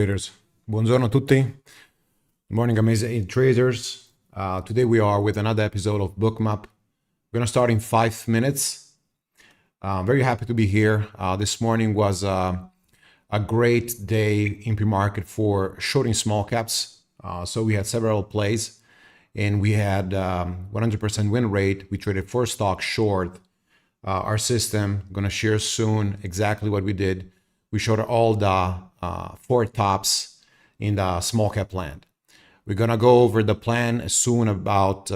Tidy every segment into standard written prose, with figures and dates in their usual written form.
Traders. Buongiorno a tutti. Good morning, amazing traders. Today we are with another episode of Bookmap. We're going to start in 5 minutes. I'm very happy to be here. This morning was a great day in pre-market for shorting small caps. So we had several plays and we had 100% win rate. We traded 4 stocks short. Our system, going to share soon exactly what we did. We showed all the 4 tops in the small cap land. We're going to go over the plan soon about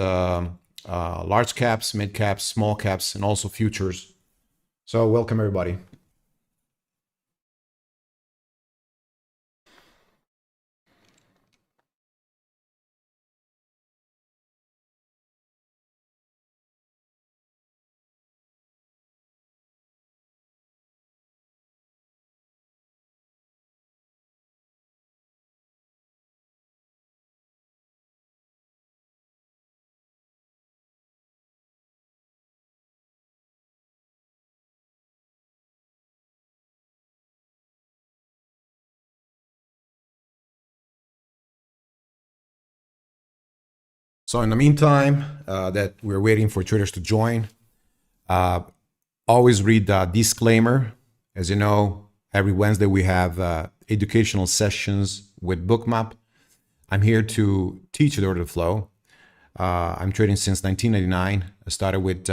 large caps, mid caps, small caps, and also futures. So welcome everybody. So in the meantime, that we're waiting for traders to join, always read the disclaimer. As you know, every Wednesday we have educational sessions with Bookmap. I'm here to teach you the order flow. I'm trading since 1999. I started with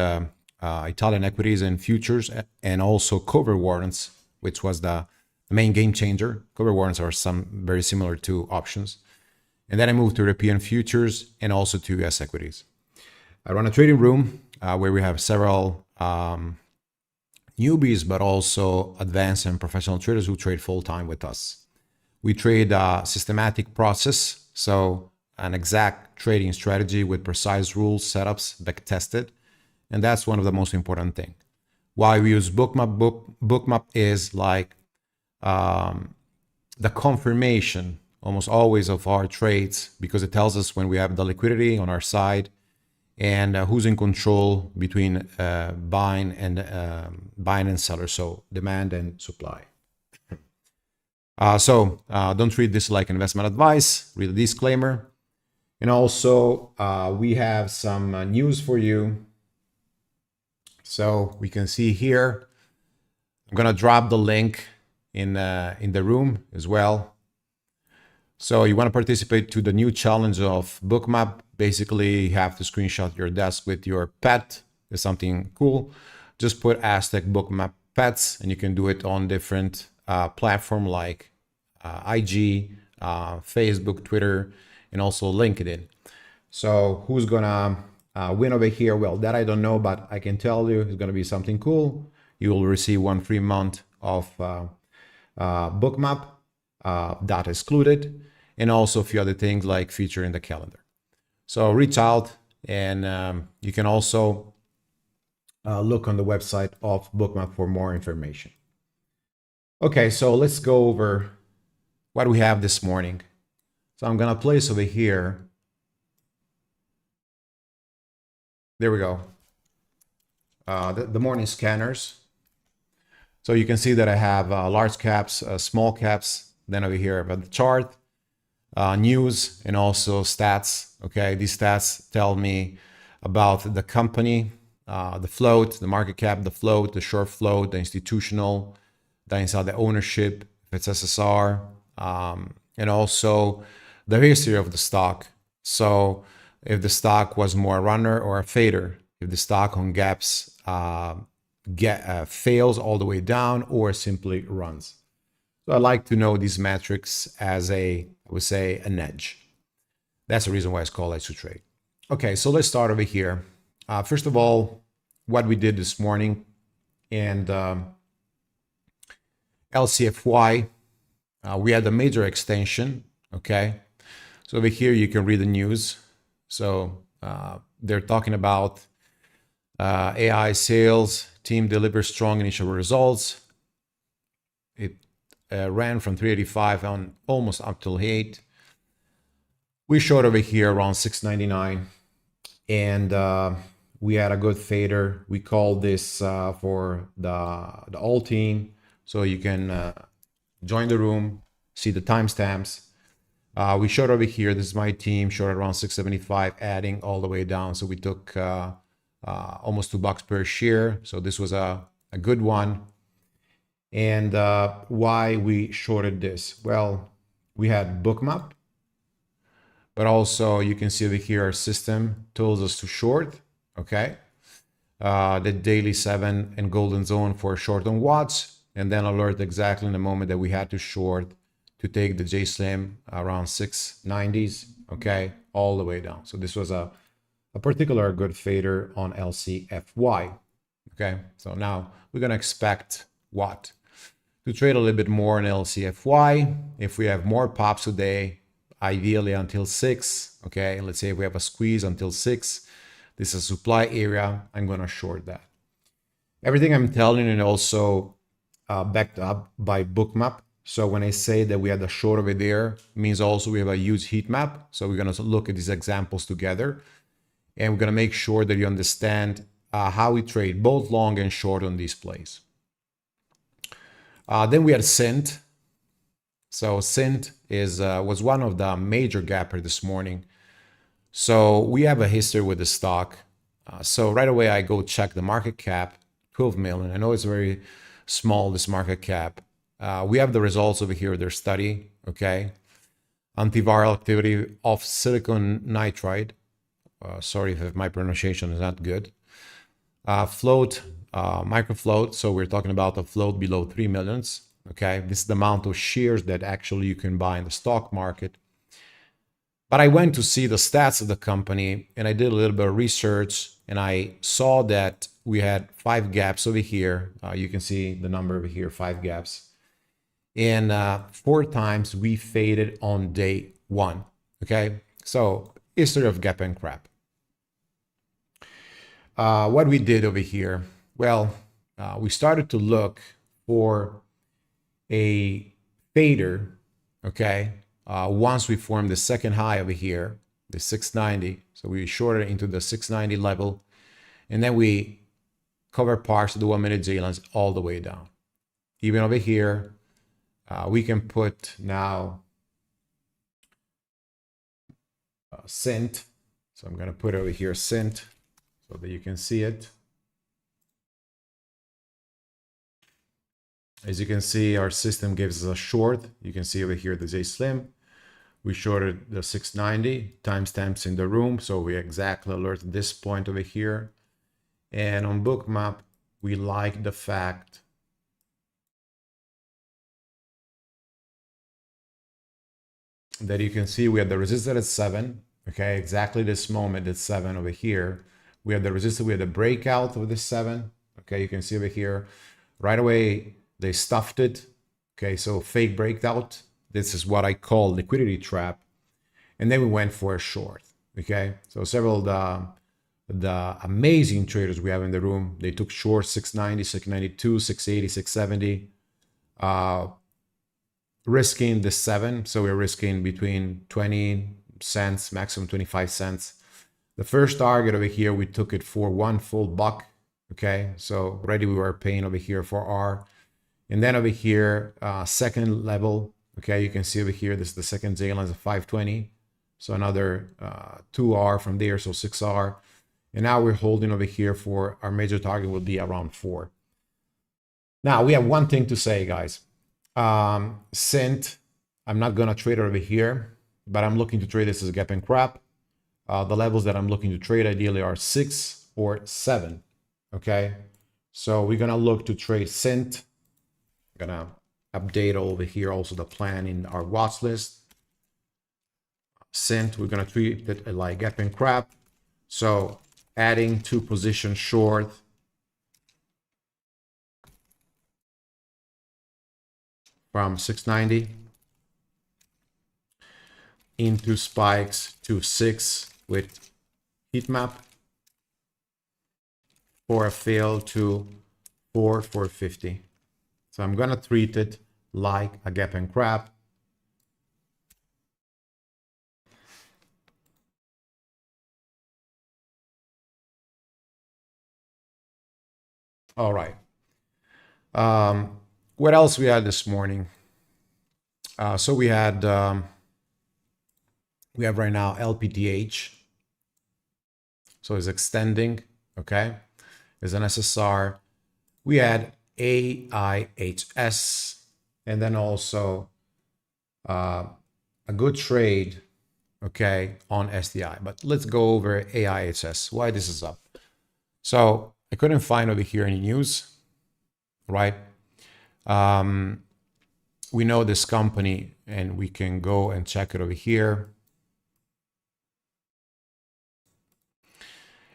Italian equities and futures and also cover warrants, which was the main game changer. Cover warrants are very similar to options. And then I moved to European futures and also to US equities. I run a trading room where we have several newbies, but also advanced and professional traders who trade full-time with us. We trade a systematic process, so an exact trading strategy with precise rules, setups, back-tested. And that's one of the most important things. Why we use Bookmap? Bookmap is like the confirmation almost always of our trades, because it tells us when we have the liquidity on our side and who's in control between buying and seller, so demand and supply. Don't treat this like investment advice. Read the disclaimer. And also we have some news for you. So we can see here, I'm gonna drop the link in the room as well. So you want to participate to the new challenge of Bookmap. Basically, you have to screenshot your desk with your pet. It's something cool. Just put #Bookmap pets, and you can do it on different platforms like IG, Facebook, Twitter, and also LinkedIn. So who's gonna win over here? Well, that I don't know, but I can tell you it's gonna be something cool. You will receive 1 free month of Bookmap, data excluded, and also a few other things like feature in the calendar. So reach out, and you can also look on the website of Bookmap for more information. Okay, so let's go over what we have this morning. So I'm gonna place over here. There we go. The morning scanners. So you can see that I have large caps, small caps. Then over here about the chart, news, and also stats. Okay, these stats tell me about the company, the float, the market cap, the float, the short float, the institutional, the inside the ownership, if it's SSR, and also the history of the stock. So if the stock was more a runner or a fader, if the stock on gaps fails all the way down or simply runs. So I like to know these metrics as I would say, an edge. That's the reason why it's called Edge to Trade. Okay, so let's start over here. First of all, what we did this morning, and LCFY, we had a major extension. Okay, so over here you can read the news. So they're talking about AI sales team delivers strong initial results. It ran from 385 on almost up till 8. We showed over here around 699, and we had a good fader. We called this for the all team, so you can join the room, see the timestamps. We short over here, this is my team, short around 675, adding all the way down. So we took almost $2 per share. So this was a good one. And why we shorted this? Well, we had Bookmap, but also you can see over here our system tells us to short, okay? The daily 7 and golden zone for short on watts, and then alert exactly in the moment that we had to short to take the J-Slim around 690s, okay, all the way down. So this was a particular good fader on LCFY, okay? So now we're gonna expect what? To trade a little bit more in LCFY. If we have more pops today, ideally until 6, okay? Let's say if we have a squeeze until 6, this is a supply area, I'm gonna short that. Everything I'm telling you is also backed up by Bookmap. So when I say that we had a short over there, means also we have a huge heat map. So we're gonna look at these examples together, and we're gonna make sure that you understand how we trade both long and short on these plays. Then we had Synth. So Synth was one of the major gappers this morning. So we have a history with the stock. So right away I go check the market cap, 12 million. I know it's very small, this market cap. We have the results over here of their study, okay? Antiviral activity of silicon nitride. Sorry if my pronunciation is not good. Float, microfloat. So we're talking about a float below 3 millions, okay? This is the amount of shares that actually you can buy in the stock market. But I went to see the stats of the company, and I did a little bit of research, and I saw that we had 5 gaps over here. You can see the number over here, 5 gaps. And 4 times we faded on day 1, okay? So history of gap and crap. What we did over here, well, we started to look for a fader, okay? Once we formed the second high over here, the 690, so we shorted into the 690 level, and then we cover parts of the 1 minute JLines all the way down. Even over here, we can put now Synth. So I'm gonna put over here Synth so that you can see it. As you can see, our system gives us a short. You can see over here the J-Slim. We shorted the 690, timestamps in the room, so we exactly alert this point over here. And on Bookmap, we like the fact that you can see we have the resistance at 7, okay, exactly this moment at 7 over here. We have the resistance, we have the breakout of the 7, okay, you can see over here. Right away, they stuffed it, okay, so fake breakout. This is what I call liquidity trap. And then we went for a short, okay? So several of the amazing traders we have in the room, they took short 690, 692, 680, 670, risking the 7. So we're risking between 20 cents, maximum 25 cents. The first target over here, we took it for 1 full buck, okay? So already we were paying over here for R. And then over here, second level, okay, you can see over here, this is the second JLines of 520. So another 2R from there, so 6R. And now we're holding over here for our major target will be around 4. Now we have one thing to say, guys. Synth, I'm not gonna trade it over here, but I'm looking to trade this as a gap and crap. The levels that I'm looking to trade ideally are 6 or 7, okay? So we're gonna look to trade Synth. I'm gonna update over here also the plan in our watch list. Synth, we're gonna treat it like gap and crap. So adding 2 positions short from 690 into spikes to 6 with Heatmap for a fail to 450. So I'm gonna treat it like a gap and crap. All right. What else we had this morning? So we have right now LPTH. So it's extending, okay? There's an SSR. We had AIHS, and then also a good trade, okay, on SDI. But let's go over AIHS, why this is up. So I couldn't find over here any news, right? We know this company, and we can go and check it over here.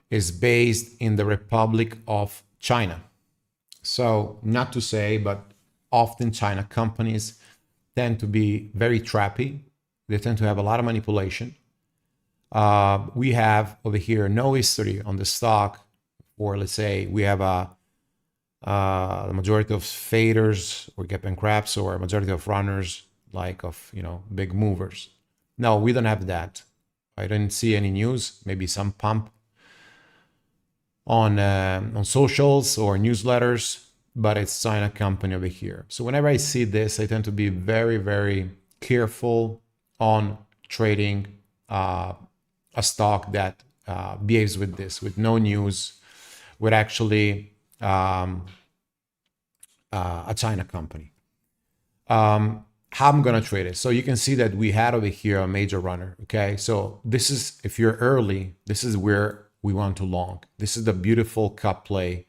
Is based in the Republic of China. So not to say, but often China companies tend to be very trappy. They tend to have a lot of manipulation. We have over here no history on the stock, or let's say we have the majority of faders or gap and craps, or a majority of runners, like of, you know, big movers. No, we don't have that. I didn't see any news, maybe some pump on socials or newsletters, but it's China company over here. So whenever I see this, I tend to be very, very careful on trading a stock that behaves with this, with no news, with actually a China company. How I'm gonna trade it. So you can see that we had over here a major runner, okay? So this is, if you're early, this is where we want to long. This is the beautiful cup play.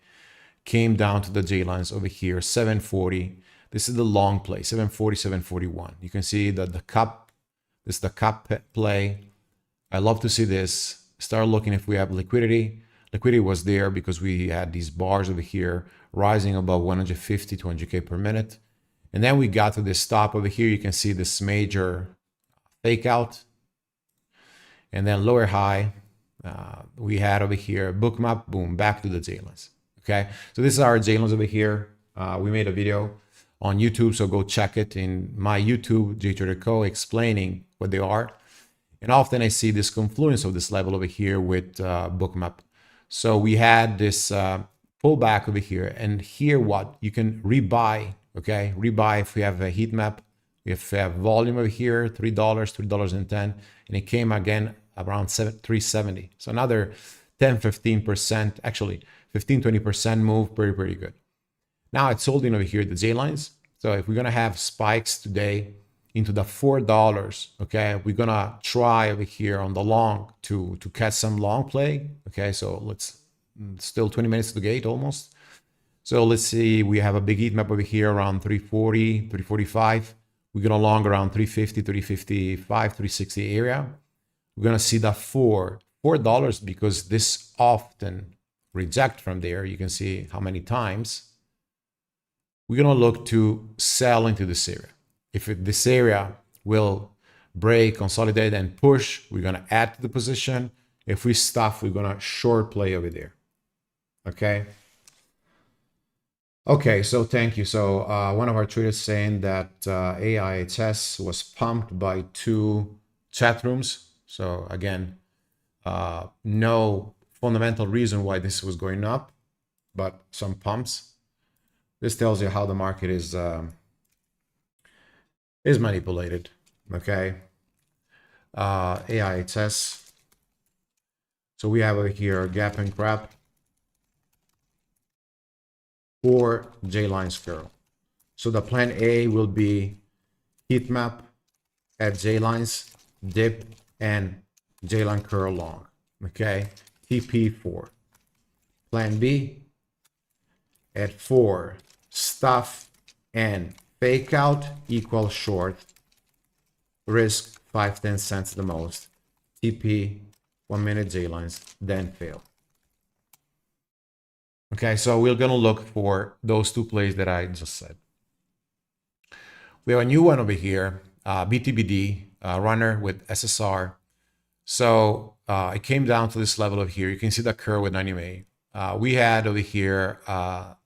Came down to the JLines over here, 740. This is the long play, 740, 741. You can see that the cup, this is the cup play. I love to see this. Start looking if we have liquidity. Liquidity was there because we had these bars over here rising above 150, 200K per minute. And then we got to this stop over here. You can see this major fake out. And then lower high. We had over here Bookmap, boom, back to the JLines. Okay, so this is our JLines over here. We made a video on YouTube, so go check it in my YouTube, Jtraderco, explaining what they are. And often I see this confluence of this level over here with Bookmap. So we had this pullback over here, and here what you can rebuy. Okay, rebuy if we have a heat map. If we have volume over here, $3, $3.10, and it came again around 370. So another 10-15%, actually 15-20% move, pretty good. Now it's holding over here the JLines. So if we're gonna have spikes today into the $4, okay, we're gonna try over here on the long to catch some long play. Okay, so let's still 20 minutes to the gate almost. So let's see, we have a big heat map over here around 340, 345. We're gonna long around 350, 355, 360 area. We're gonna see the $4 because this often reject from there. You can see how many times. We're gonna look to sell into this area. If this area will break, consolidate, and push, we're gonna add to the position. If we stop, we're gonna short play over there. Okay. Okay, so thank you. So one of our traders saying that AIHS was pumped by 2 chat rooms. So again, no fundamental reason why this was going up, but some pumps. This tells you how the market is manipulated. Okay, AIHS. So we have over here gap and crap for JLines curl. So the plan A will be heat map at JLines, dip, and JLine curl long. Okay, TP4. Plan B at 4, stuff and fake out equal short, risk 5-10 cents the most, TP 1 minute JLines, then fail. Okay, so we're gonna look for those 2 plays that I just said. We have a new one over here, BTBD runner with SSR. So it came down to this level over here. You can see the curve with 90 MA. We had over here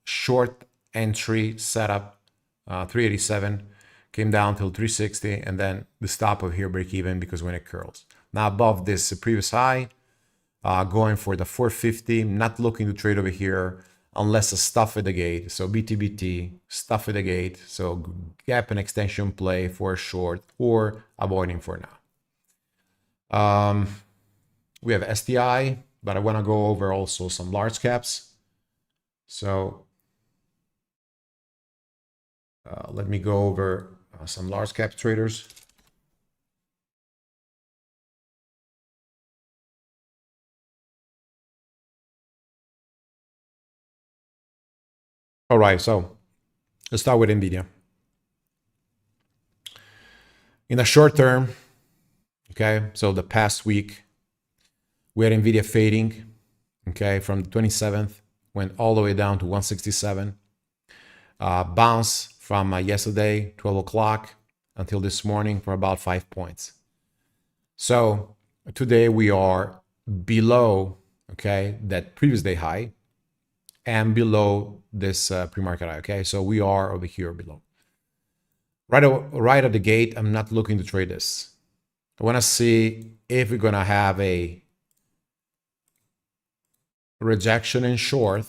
short entry setup, 387, came down till 360, and then the stop over here break even because when it curls. Now above this previous high, going for the 450, not looking to trade over here. unless a stuff at the gate. So BTBT, stuff at the gate. So gap and extension play for a short or avoiding for now. We have STI, but I want to go over also some large caps. So let me go over some large cap traders. All right, so let's start with NVIDIA. In the short term, okay, so the past week, we had NVIDIA fading, okay, from the 27th, went all the way down to 167. Bounce from yesterday, 12 o'clock, until this morning for about 5 points. So today we are below, okay, that previous day high and below this pre-market high, okay? So we are over here below. Right at the gate, I'm not looking to trade this. I want to see if we're going to have a rejection in short.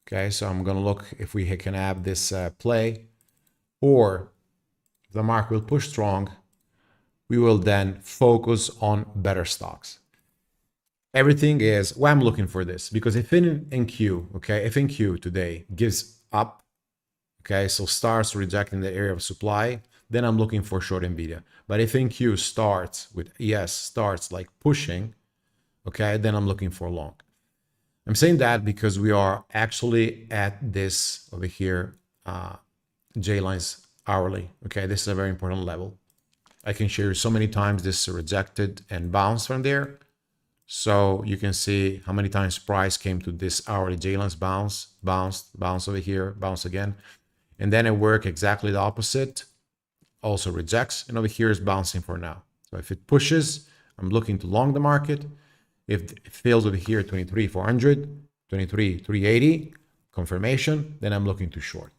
Okay, so I'm going to look if we can have this play, or if the market will push strong, we will then focus on better stocks. Everything is why I'm looking for this, because if in NQ, okay, if NQ today gives up, okay, so starts rejecting the area of supply, then I'm looking for short NVIDIA. But if NQ starts with starts like pushing, okay, then I'm looking for long. I'm saying that because we are actually at this over here, JLines hourly. Okay, this is a very important level. I can show you so many times this rejected and bounced from there. So you can see how many times price came to this hourly JLines bounce over here, bounce again. And then it worked exactly the opposite, also rejects, and over here is bouncing for now. So if it pushes, I'm looking to long the market. If it fails over here, 23,400, 23,380, confirmation, then I'm looking to short.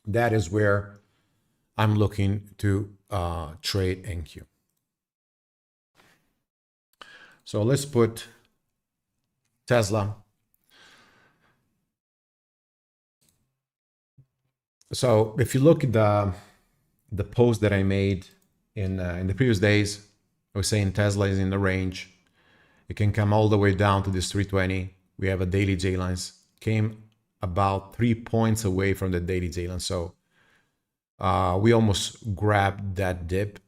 That is where I'm looking to trade NQ. So let's put Tesla. So if you look at the post that I made in the previous days, I was saying Tesla is in the range. It can come all the way down to this 320. We have a daily JLines. Came about 3 points away from the daily JLines. So we almost grabbed that dip.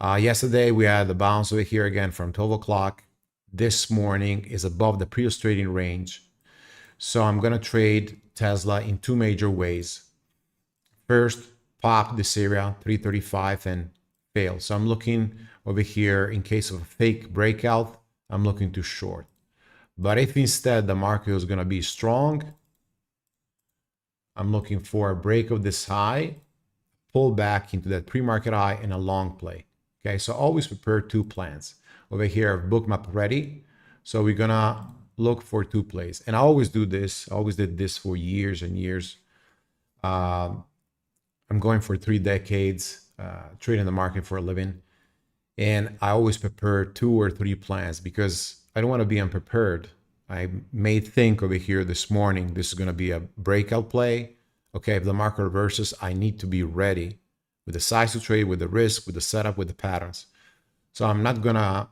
Yesterday, we had the bounce over here again from 12 o'clock. This morning is above the previous trading range. So I'm going to trade Tesla in two major ways. First, pop this area, 335, and fail. So I'm looking over here in case of a fake breakout, I'm looking to short. But if instead the market is going to be strong, I'm looking for a break of this high, pull back into that pre-market high, and a long play. Okay, so always prepare two plans. Over here, Bookmap ready. So we're gonna look for two plays. And I always do this. I always did this for years and years. I'm going for 3 decades, trading the market for a living. And I always prepare 2 or 3 plans because I don't want to be unprepared. I may think over here this morning, this is going to be a breakout play. Okay, if the market reverses, I need to be ready with the size to trade, with the risk, with the setup, with the patterns. So I'm not going to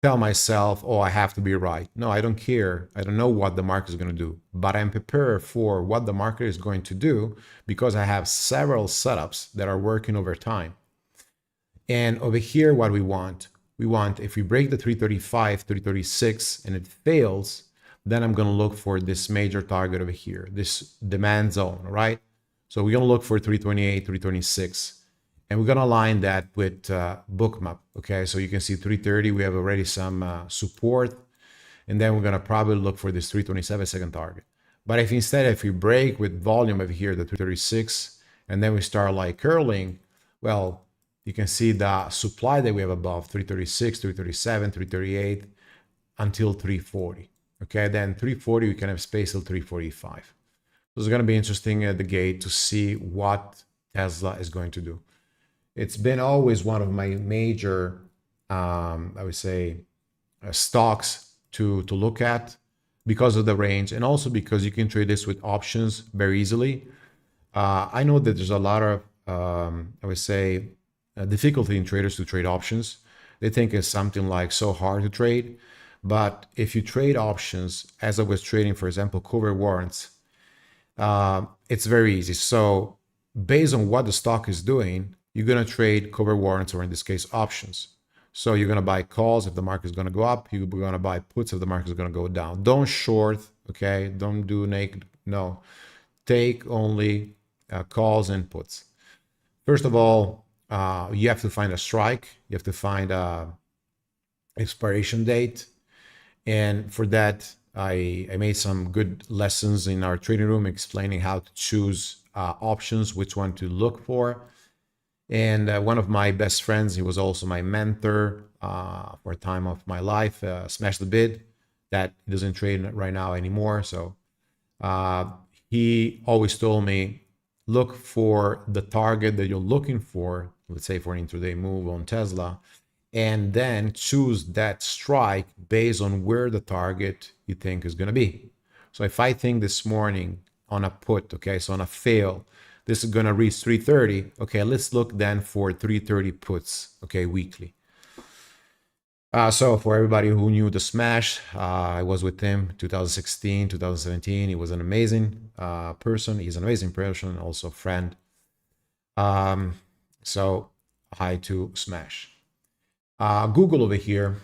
tell myself, oh, I have to be right. No, I don't care. I don't know what the market is going to do, but I'm prepared for what the market is going to do because I have several setups that are working over time. And over here, what we want, if we break the 335, 336, and it fails, then I'm going to look for this major target over here, this demand zone, right? So we're going to look for 328, 326, and we're going to align that with Bookmap, okay? So you can see 330, we have already some support, and then we're going to probably look for this 327 second target. But if we break with volume over here, the 336, and then we start like curling, well, you can see the supply that we have above 336, 337, 338 until 340. Okay, then 340, we can have space till 345. So it's going to be interesting at the gate to see what Tesla is going to do. It's been always one of my major, I would say, stocks to look at because of the range, and also because you can trade this with options very easily. I know that there's a lot of, I would say, difficulty in traders to trade options. They think it's something like so hard to trade. But if you trade options, as I was trading, for example, cover warrants, it's very easy. So based on what the stock is doing, you're going to trade cover warrants, or in this case, options. So you're going to buy calls if the market is going to go up. You're going to buy puts if the market is going to go down. Don't short, okay? Don't do naked. No. Take only calls and puts. First of all, you have to find a strike. You have to find a expiration date. And for that, I made some good lessons in our trading room explaining how to choose options, which one to look for. And one of my best friends, he was also my mentor for a time of my life, Smash the Bid, that he doesn't trade right now anymore. So he always told me, look for the target that you're looking for, let's say for an intraday move on Tesla, and then choose that strike based on where the target you think is going to be. So if I think this morning on a put, okay, so on a fail, this is going to reach 330. Okay, let's look then for 330 puts, okay, weekly. So for everybody who knew the Smash, I was with him 2016, 2017. He was an amazing person. He's an amazing person, also a friend. So hi to Smash. Google over here.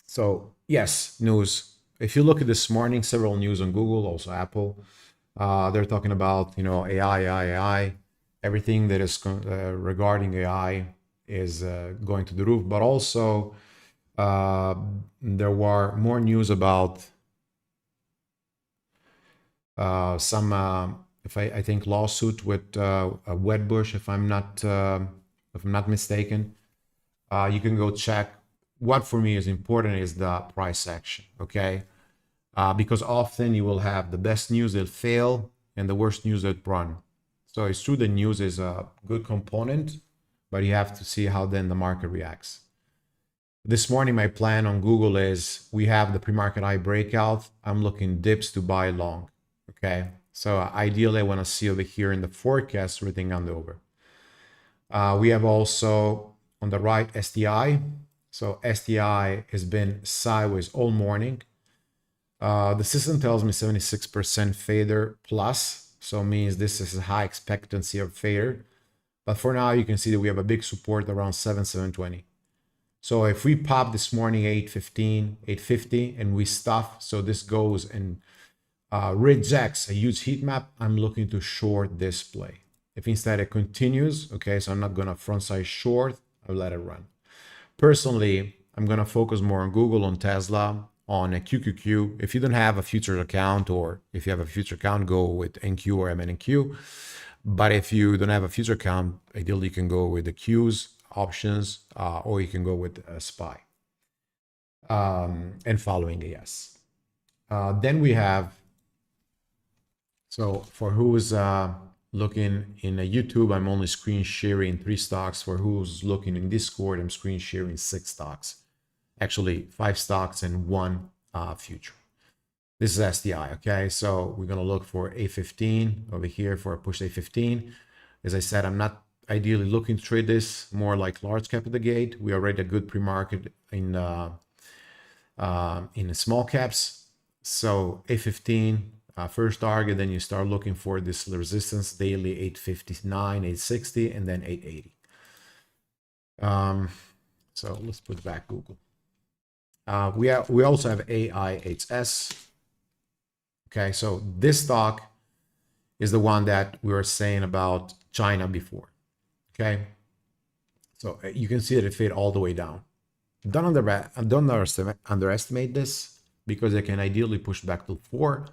So yes, news. If you look at this morning, several news on Google, also Apple. They're talking about, AI. Everything that is regarding AI is going to the roof. But also, there were more news about some, I think, lawsuit with Wedbush, if I'm not mistaken. You can go check. What for me is important is the price action. Okay. Because often you will have the best news that fail and the worst news that run. So it's true the news is a good component, but you have to see how then the market reacts. This morning, my plan on Google is we have the pre-market high breakout. I'm looking dips to buy long. Okay. So ideally, I want to see over here in the forecast everything on the over. We have also on the right STI. So STI has been sideways all morning. The system tells me 76% fader plus, so means this is a high expectancy of fader. But for now, you can see that we have a big support around 720. So if we pop this morning 815, 850, and we stuff, so this goes and rejects a huge heat map, I'm looking to short this play. If instead it continues, okay, so I'm not gonna front side short, I'll let it run. Personally, I'm gonna focus more on Google, on Tesla, on a QQQ. If you don't have a future account, or if you have a future account, go with NQ or MNQ. But if you don't have a future account, ideally you can go with the Qs, options, or you can go with a SPY and following AS. Then we have, so for who's looking in a YouTube, I'm only screen sharing 3 stocks. For who's looking in Discord, I'm screen sharing 6 stocks. Actually 5 stocks and 1 future. This is STI, okay? So we're gonna look for A15 over here for a push A15. As I said, I'm not ideally looking to trade this, more like large cap at the gate. We already a good pre-market in small caps. So A15, first target, then you start looking for this resistance daily 859, 860, and then 880. So let's put back Google. We also have AIHS. Okay, so this stock is the one that we were saying about China before. Okay, so you can see that it fade all the way down. Don't underestimate this, because it can ideally push back to 4.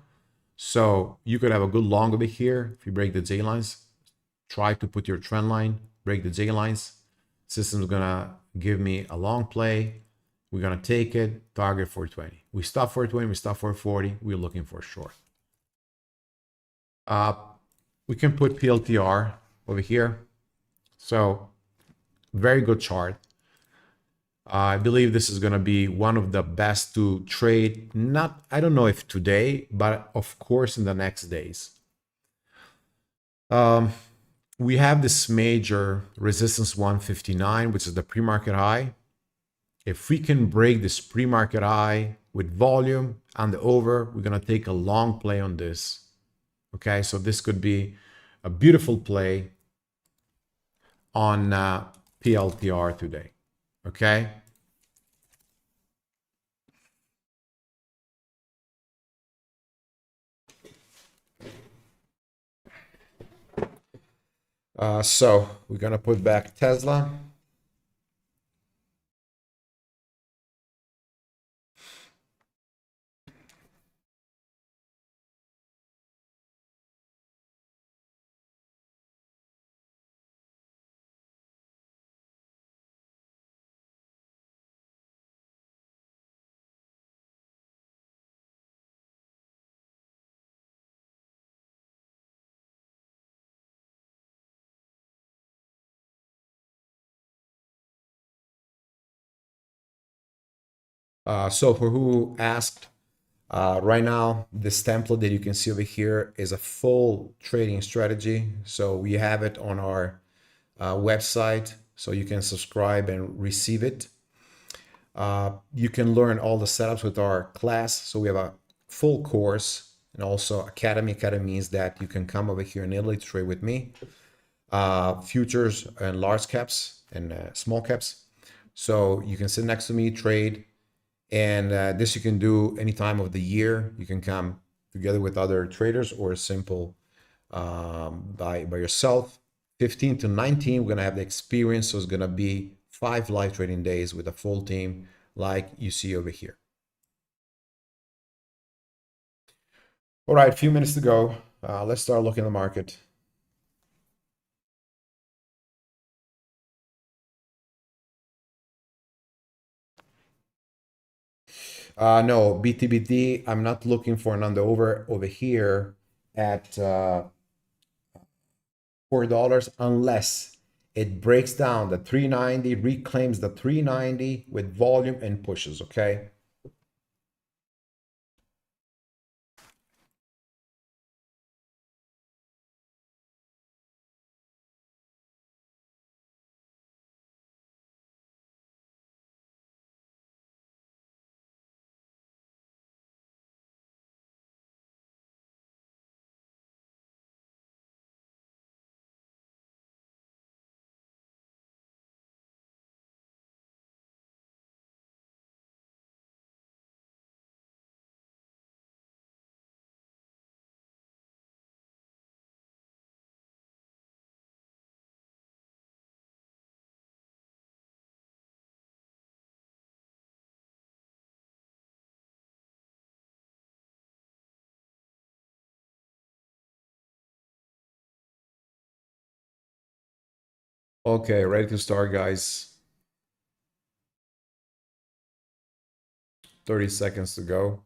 So you could have a good long over here. If you break the JLines, try to put your trend line, break the JLines. System's gonna give me a long play. We're gonna take it, target 420. We stop 420, we stop 440, we're looking for a short. We can put PLTR over here. So very good chart. I believe this is going to be one of the best to trade. Not, I don't know if today, but of course in the next days. We have this major resistance 159, which is the pre-market high. If we can break this pre-market high with volume and the over, we're going to take a long play on this. Okay, so this could be a beautiful play on PLTR today. Okay. So we're going to put back Tesla. So for who asked, right now, this template that you can see over here is a full trading strategy. So we have it on our website, so you can subscribe and receive it. You can learn all the setups with our class. So we have a full course and also Academy. Academy means that you can come over here in Italy to trade with me. Futures and large caps and small caps. So you can sit next to me, trade. And this you can do any time of the year. You can come together with other traders or simple by yourself. 15 to 19, we're going to have the experience. So it's going to be 5 live trading days with a full team like you see over here. All right, a few minutes to go. Let's start looking at the market. No, BTBT, I'm not looking for an under over here at $4 unless it breaks down the 390, reclaims the 390 with volume and pushes, okay? Okay, ready to start, guys. 30 seconds to go.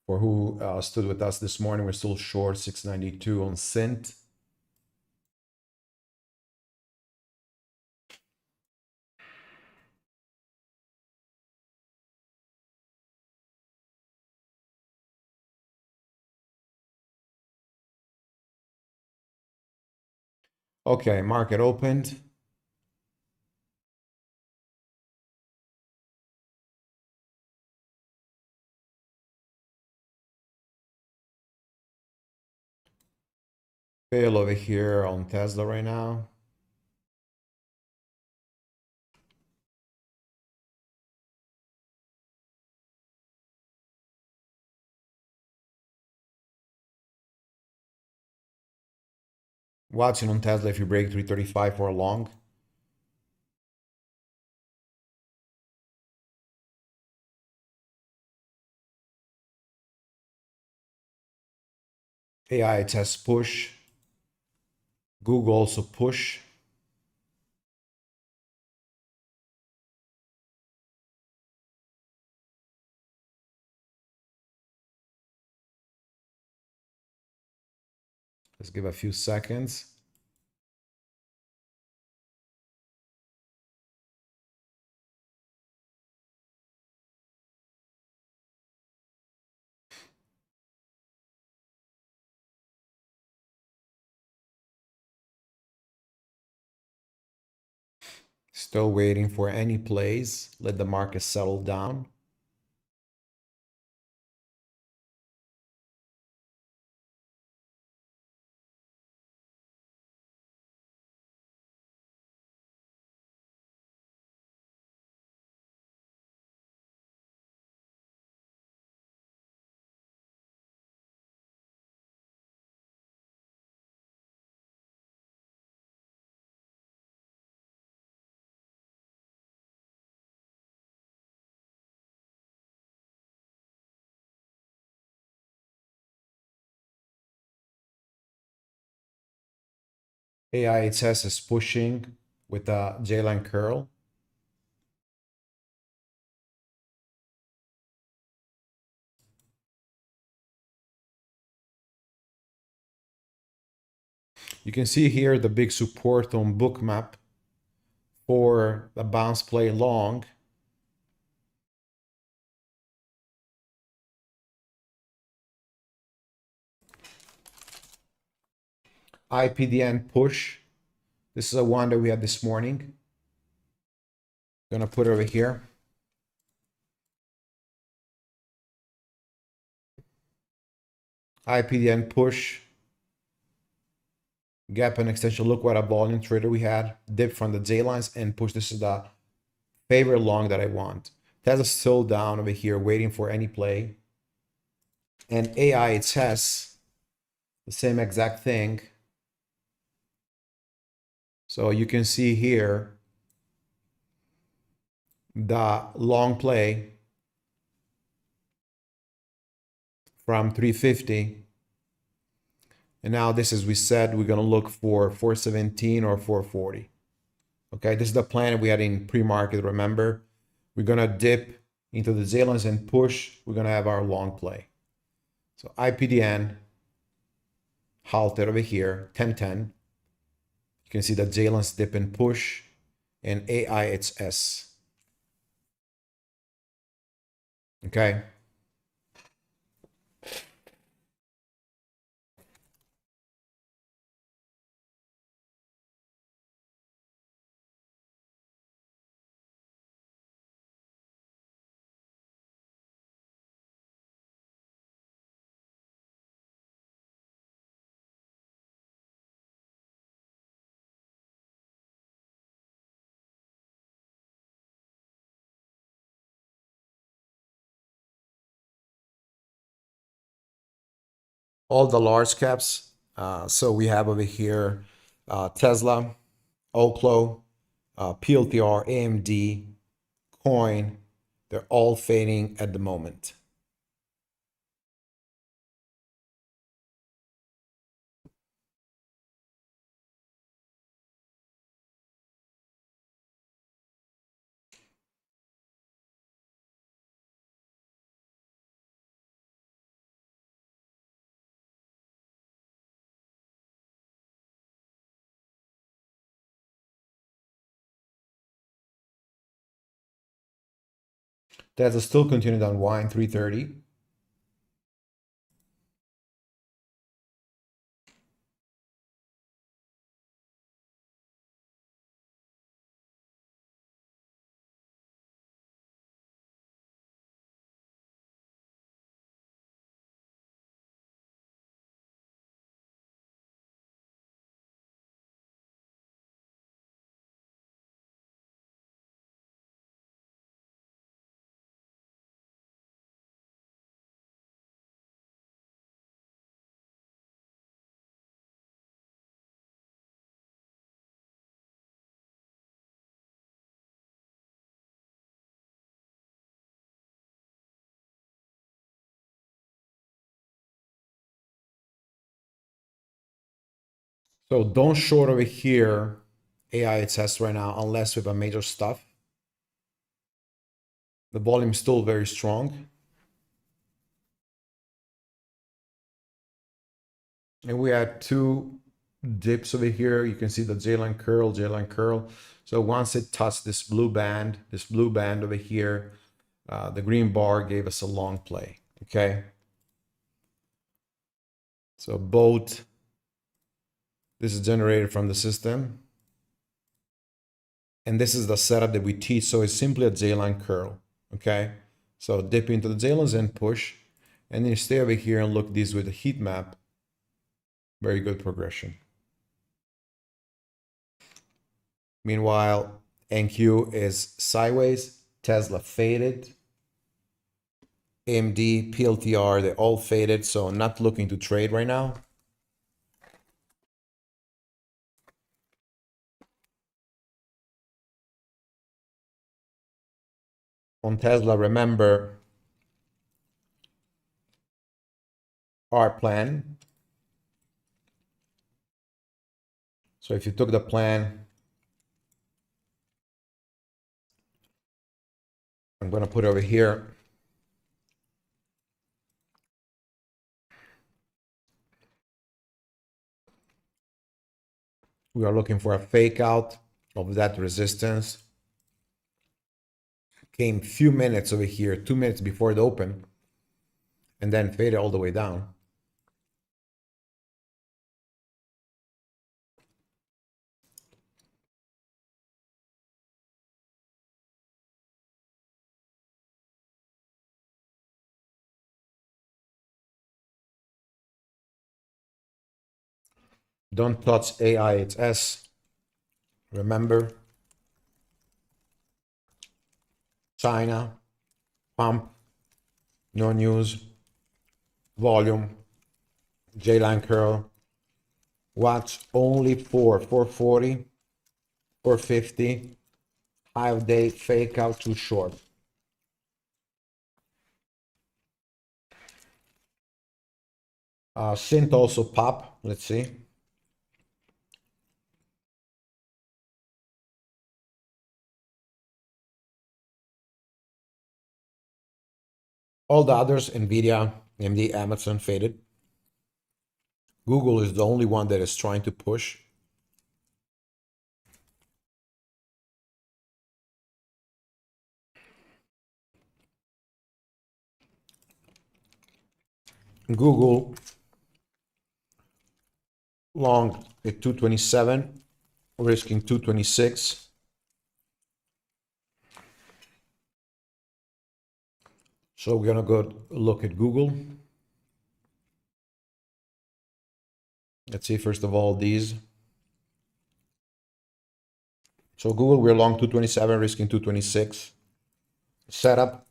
For who stood with us this morning, we're still short 692 on Synth. Okay, market opened. Fail over here on Tesla right now. Watching on Tesla if you break 335 for a long. AIHS push. Google also push. Let's give a few seconds. Still waiting for any plays. Let the market settle down. AIHS is pushing with a J-line curl. You can see here the big support on Bookmap for the bounce play long. IPDN push. This is a one that we had this morning. Gonna put it over here. IPDN push. Gap and extension. Look what a volume trader we had. Dip from the JLines and push. This is the favorite long that I want. Tesla's still down over here waiting for any play. And AIHS, the same exact thing. So you can see here the long play from 350. And now this is, we said we're going to look for 417 or 440. Okay, this is the plan we had in pre-market. Remember, we're going to dip into the J-lines and push. We're going to have our long play. So IPDN halted over here, 1010. You can see the J-lines dip and push, and AIHS. Okay. All the large caps. So we have over here Tesla, Oklo, PLTR, AMD, Coin. They're all fading at the moment. Tesla still continued on unwind 330. So don't short over here AIHS right now unless we have a major stuff. The volume is still very strong. And we had two dips over here. You can see the J-line curl, J-line curl. So once it touched this blue band over here, the green bar gave us a long play, okay? So both, this is generated from the system. And this is the setup that we teach. So it's simply a J-line curl, okay? So dip into the J-lines and push. And then you stay over here and look this with the heat map. Very good progression. Meanwhile, NQ is sideways, Tesla faded, AMD, PLTR, they all faded, so I'm not looking to trade right now. On Tesla, remember our plan. So if you took the plan, I'm going to put over here. We are looking for a fake out of that resistance. Came few minutes over here, 2 minutes before it opened, and then faded all the way down. Don't touch AIHS. Remember, China, pump, no news, volume, J-line curl. Watch only for 440, 450, 5-day fake out too short. Synth also pop. Let's see. All the others, NVIDIA, AMD, AMZN faded. Google is the only one that is trying to push. Google long at 227, risking 226. So we're gonna go look at Google. Let's see, first of all, these. So Google, we're long 227, risking 226. Setup,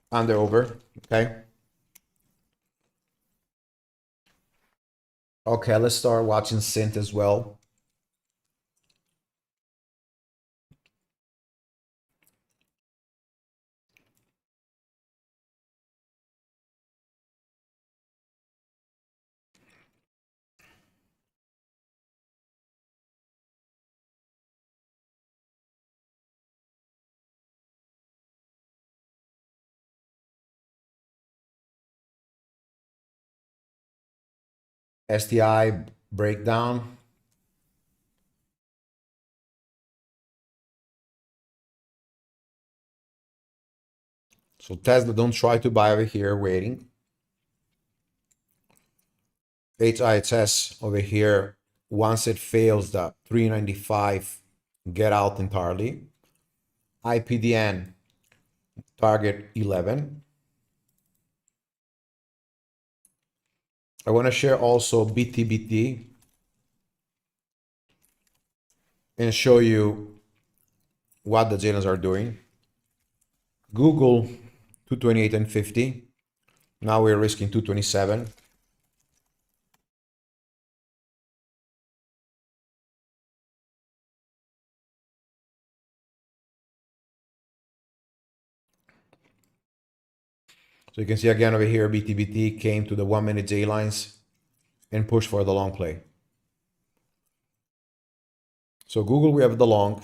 under over, okay? Okay, let's start watching Synth as well. STI breakdown. So Tesla, don't try to buy over here waiting. AIHS over here, once it fails the 395, get out entirely. IPDN, target 11. I want to share also BTBT and show you what the J-lines are doing. Google 228 and 50. Now we're risking 227. So you can see again over here, BTBT came to the 1 minute J-lines and pushed for the long play. So Google, we have the long,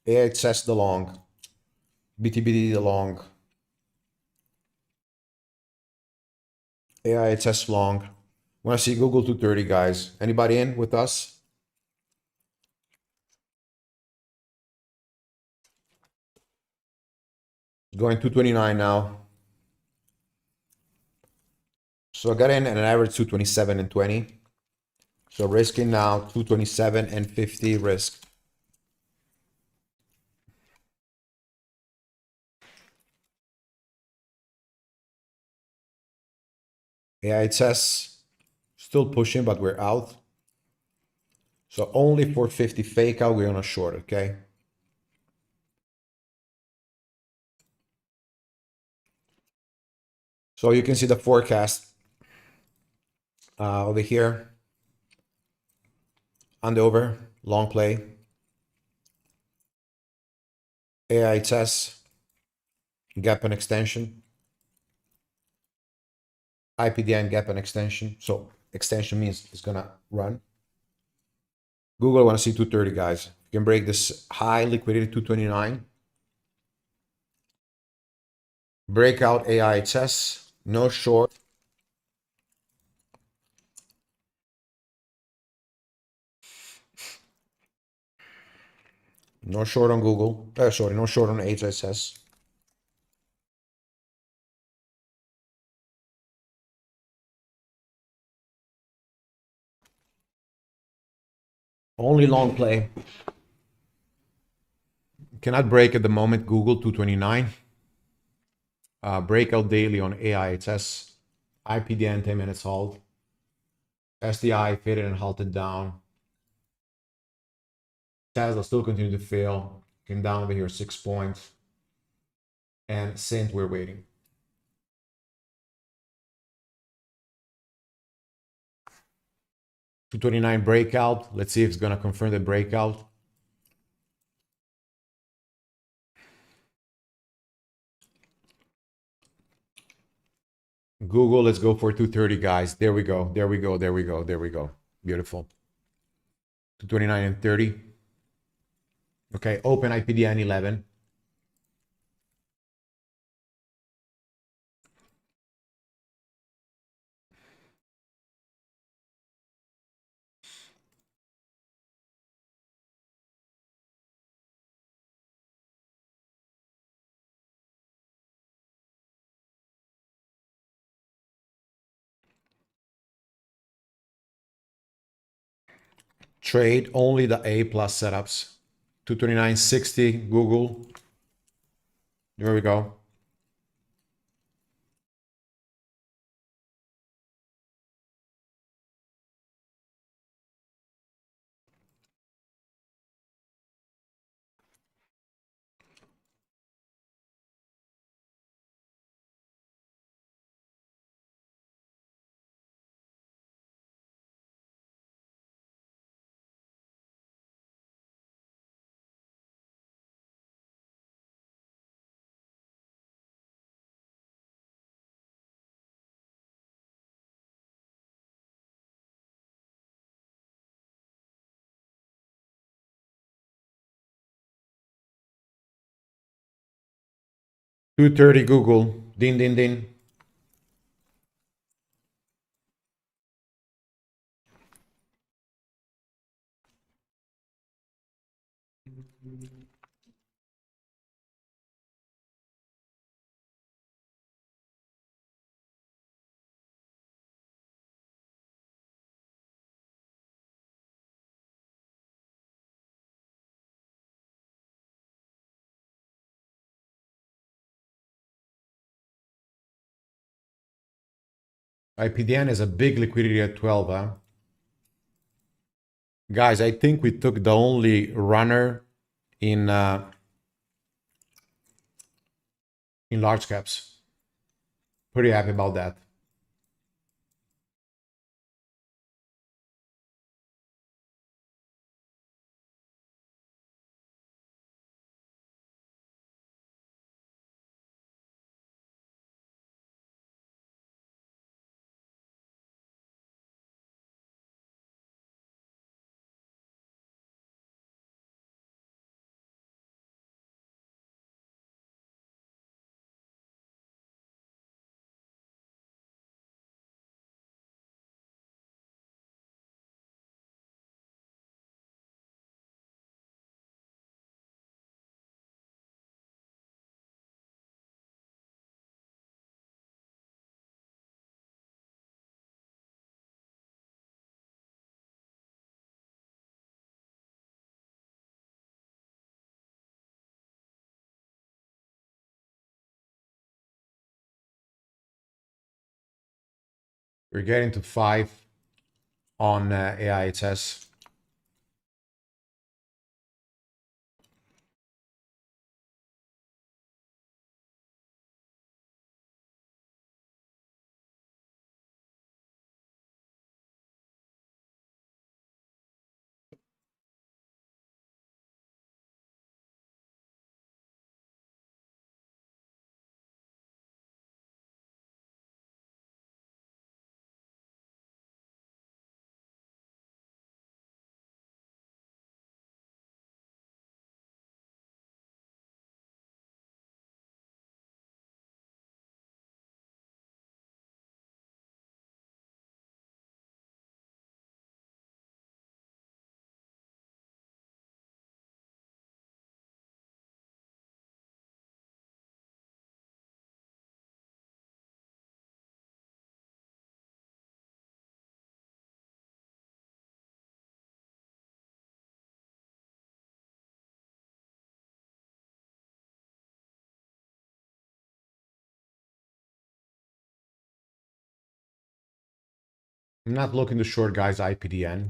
AIHS the long, BTBT the long, AIHS long, Want to see Google 230, guys? Anybody in with us? Going 229 now. So I got in at an average 227 and 20. So risking now 227 and 50 risk. AIHS still pushing, but we're out. So only 450 fake out, we're on a short, okay? So you can see the forecast over here. And over, long play. AIHS, gap and extension. IPDN, gap and extension. So extension means it's gonna run. Google, I want to see 230, guys. You can break this high liquidity 229. Breakout AIHS, no short. No short on Google. Sorry, no short on HSS. Only long play. Cannot break at the moment. Google 229. Breakout daily on AIHS. IPDN 10 minutes hold. SDI faded and halted down. Tesla still continue to fail. Came down over here 6 points. And Synth, we're waiting. $229 breakout. Let's see if it's gonna confirm the breakout. Google, let's go for 230, guys. There we go. There we go. There we go. There we go. Beautiful. 229 and 30. Okay, open IPDN 11. Trade only the A plus setups. 229.60 Google. There we go. $230 Google. Din din din. IPDN is a big liquidity at 12, huh? Guys, I think we took the only runner in large caps. Pretty happy about that. We're getting to 5 on AIHS. I'm not looking to short guys IPDN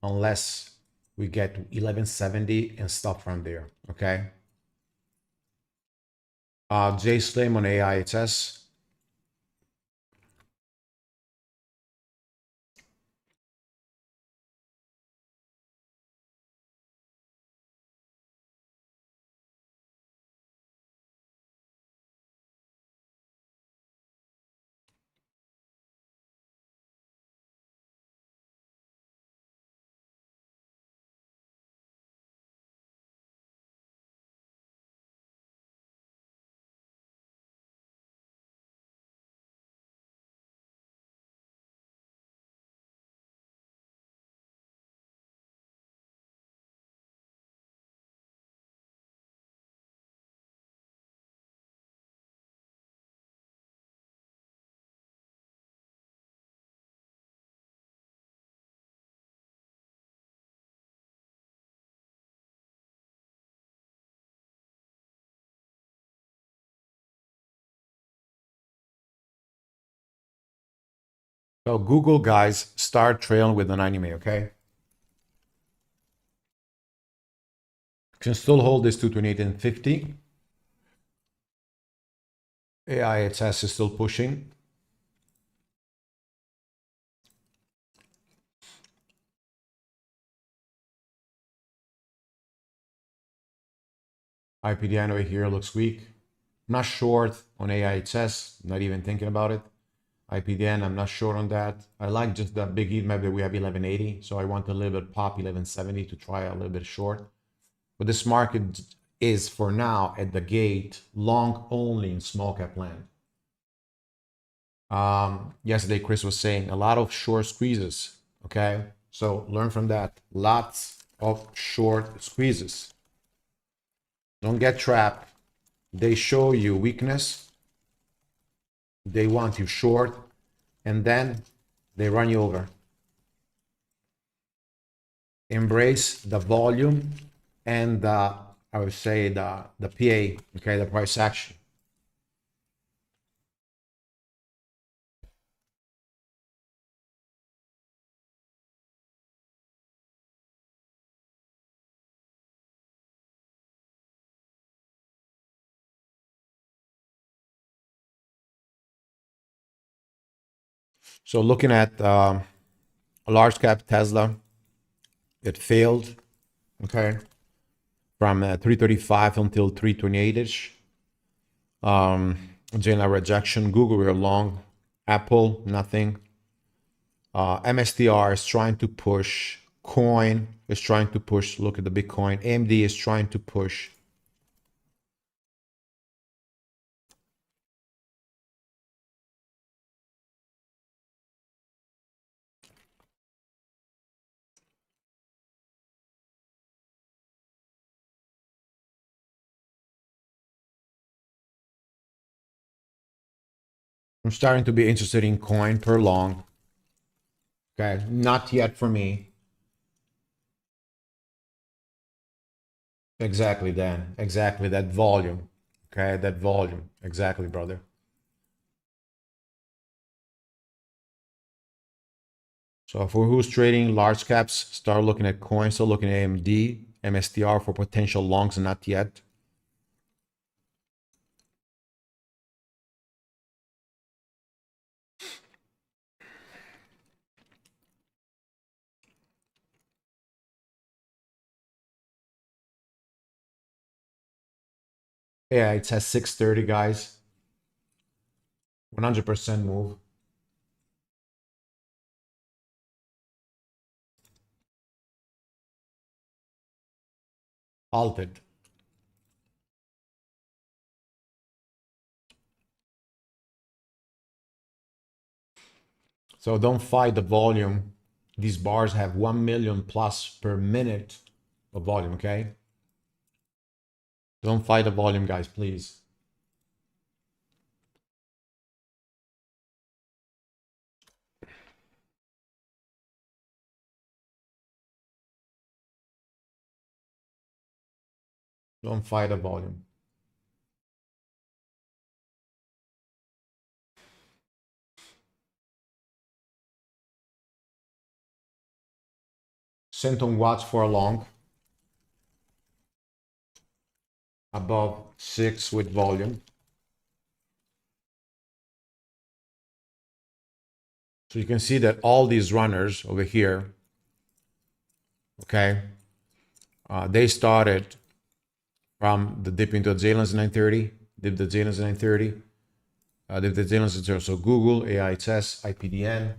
unless we get 1170 and stop from there. Okay. JSlim on AIHS. So Google guys, start trailing with an anime, okay? Can still hold this 228 and 50. AIHS is still pushing. IPDN over here looks weak. I'm not short on AIHS, not even thinking about it. IPDN, I'm not short on that. I like just the big heatmap that we have 1180, so I want a little bit pop 1170 to try a little bit short. But this market is for now at the gate long only in small cap land. Yesterday Chris was saying a lot of short squeezes. Okay, so learn from that. Lots of short squeezes. Don't get trapped. They show you weakness, they want you short, and then they run you over. Embrace the volume and the, I would say the PA, okay, the price action. So looking at a large cap Tesla, it failed, okay, from 335 until 328-ish. JLine rejection. Google, we're long. Apple, nothing. MSTR is trying to push. Coin is trying to push. Look at the Bitcoin. AMD is trying to push. I'm starting to be interested in coin per long. Okay, not yet for me. Exactly, Dan. Exactly that volume. Okay, that volume. Exactly, brother. So for who's trading large caps, start looking at coins, start looking at AMD, MSTR for potential longs, not yet. Yeah, it says 630, guys. 100% move. Halted. So don't fight the volume. These bars have 1 million plus per minute of volume, okay? Don't fight the volume, guys, please. Don't fight the volume. Synth on watch for a long. Above 6 with volume. So you can see that all these runners over here, okay, they started from the dip into the JLines 930, dip the JLines 930, dip the JLines 930. So Google, AIHS, IPDN.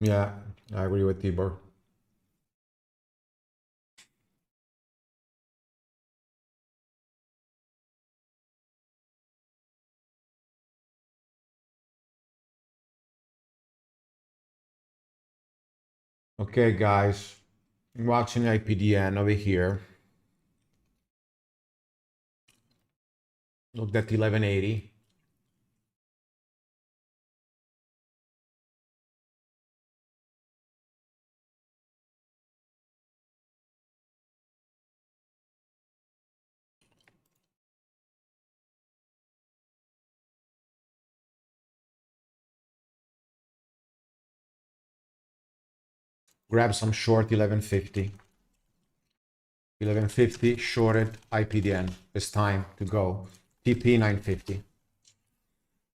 Yeah, I agree with Tibor. Okay, guys, watching IPDN over here. Look at 1180. Grab some short 1150. 1150 shorted IPDN. It's time to go. TP 950.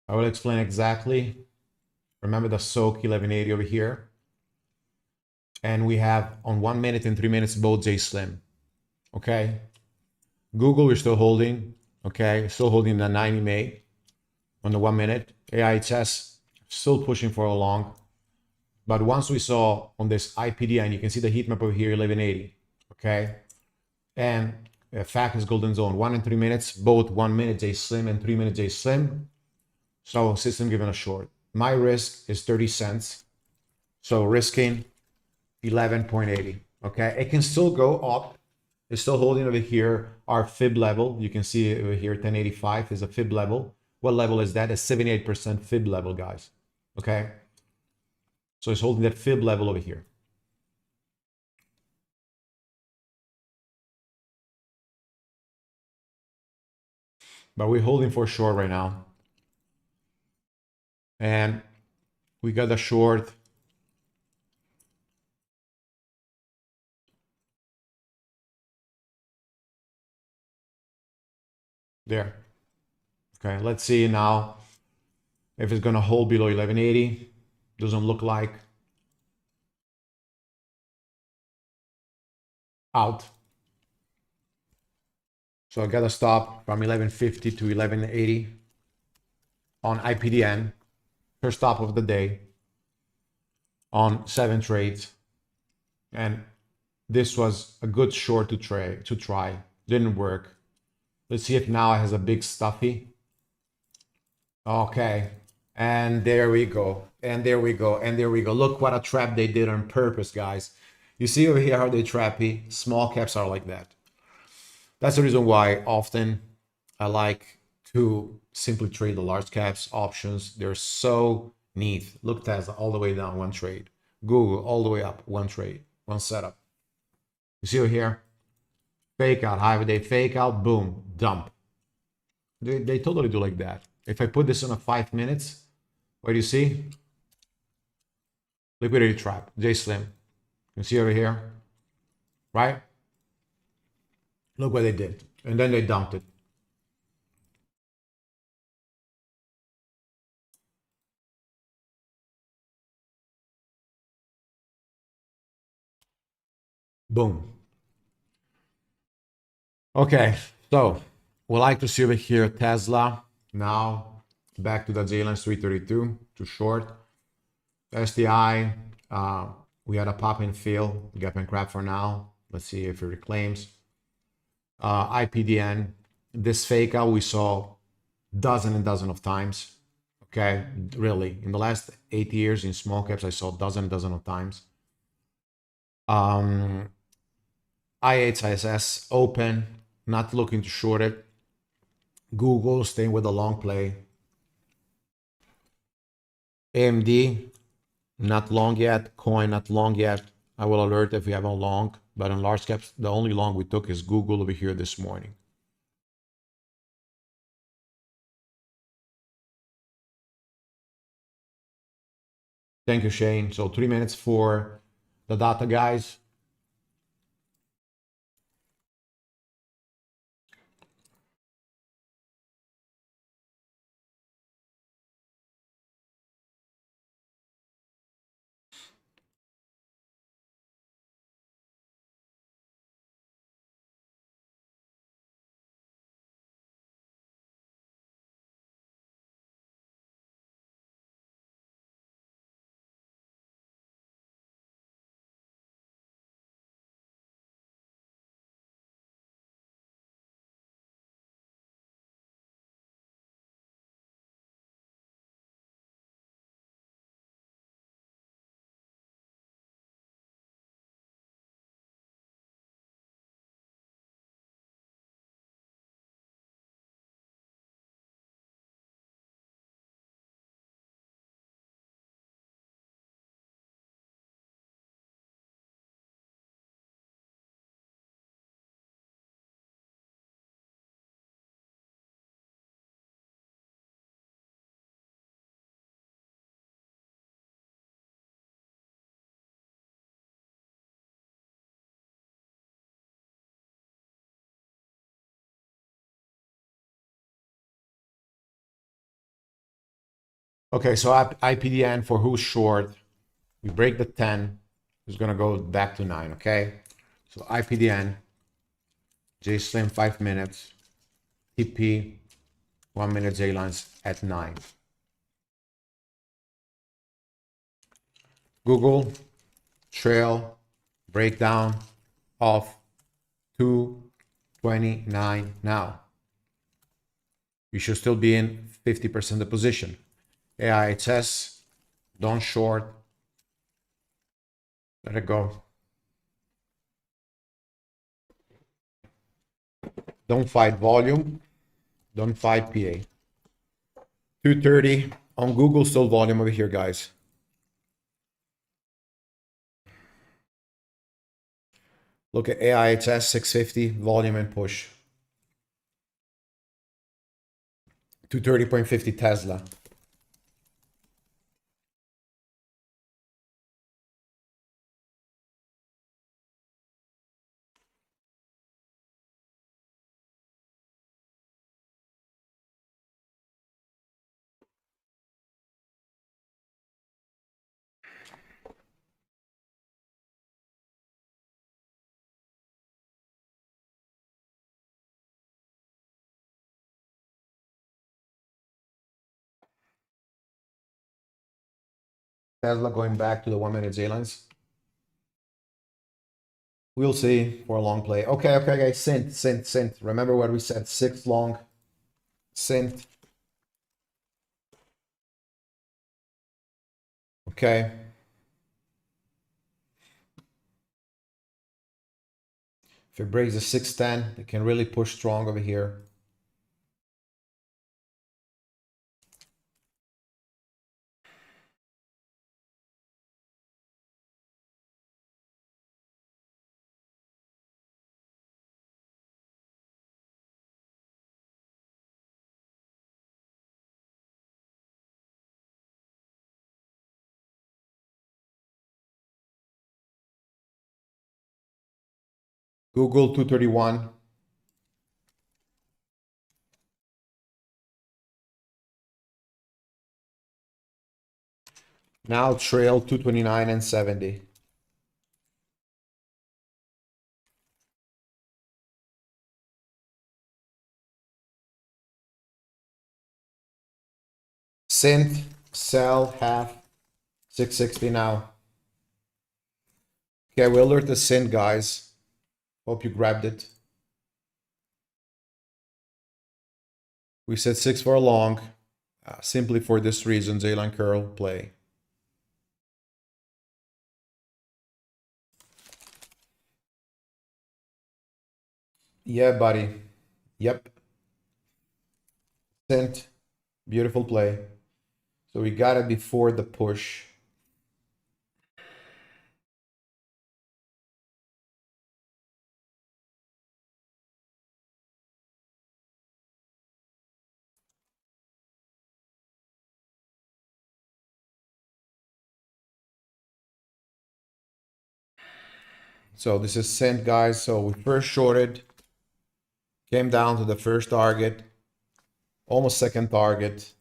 I will explain exactly. Remember the soak 1180 over here. And we have on 1 minute and 3 minutes both J Slim. Okay. Google, we're still holding. Okay. Still holding the 90 MA on the 1 minute. AIHS still pushing for a long. But once we saw on this IPDN, you can see the heat map over here, 1180. Okay. And fact is golden zone, 1 and 3 minutes, both 1 minute J Slim and 3 minute J Slim. So system given a short. My risk is 30 cents. So risking 11.80. Okay. It can still go up. It's still holding over here our fib level. You can see over here 1085 is a fib level. What level is that? A 78% fib level, guys. Okay. So it's holding that fib level over here. But we're holding for short right now. And we got a short. There. Okay, let's see now if it's gonna hold below 1180. Doesn't look like. Out. So I gotta stop from 1150 to 1180 on IPDN. First stop of the day on 7 trades. And this was a good short to try. Didn't work. Let's see if now it has a big stuffy. Okay. And there we go. And there we go. And there we go. Look what a trap they did on purpose, guys. You see over here how they trappy. Small caps are like that. That's the reason why often I like to simply trade the large caps options. They're so neat. Look, Tesla all the way down, one trade. Google all the way up, one trade, one setup. You see over here? Fake out, high day fake out, boom, dump. They totally do like that. If I put this on a 5 minutes, what do you see? Liquidity trap, JSlim. You can see over here, right? Look what they did. And then they dumped it. Boom. Okay, so we like to see over here Tesla. Now back to the JLines 332 to short. STI, we had a pop and fill, gap and crap for now. Let's see if it reclaims. IPDN, this fake out we saw dozen and dozen of times. Okay, really, in the last 8 years in small caps, I saw dozen of times. IHS open, not looking to short it. Google staying with a long play. AMD, not long yet. Coin, not long yet. I will alert if we have a long, but on large caps, the only long we took is Google over here this morning. Thank you, Shane. So 3 minutes for the data, guys. Okay, so IPDN for who's short, we break the 10, it's gonna go back to 9, okay? So IPDN, JSlim 5 minutes, TP 1 minute JLines at 9. Google trail breakdown of 229 now. You should still be in 50% of the position. AIHS, don't short. Let it go. Don't fight volume. Don't fight PA. 230 on Google, still volume over here, guys. Look at AIHS 650, volume and push. 230.50 Tesla. Tesla going back to the 1 minute JLines. We'll see for a long play. Okay, Synth. Remember what we said, 6 long, Synth. Okay. If it breaks the 610, it can really push strong over here. Google 231. Now trail 229 and 70. Synth, sell, half, 660 now. Okay, we alert the Synth, guys. Hope you grabbed it. We said 6 for a long, simply for this reason, J-line curl play. Yeah, buddy. Yep. Synth, beautiful play. So we got it before the push. So this is Synth, guys. So we first shorted, came down to the first target, almost second target.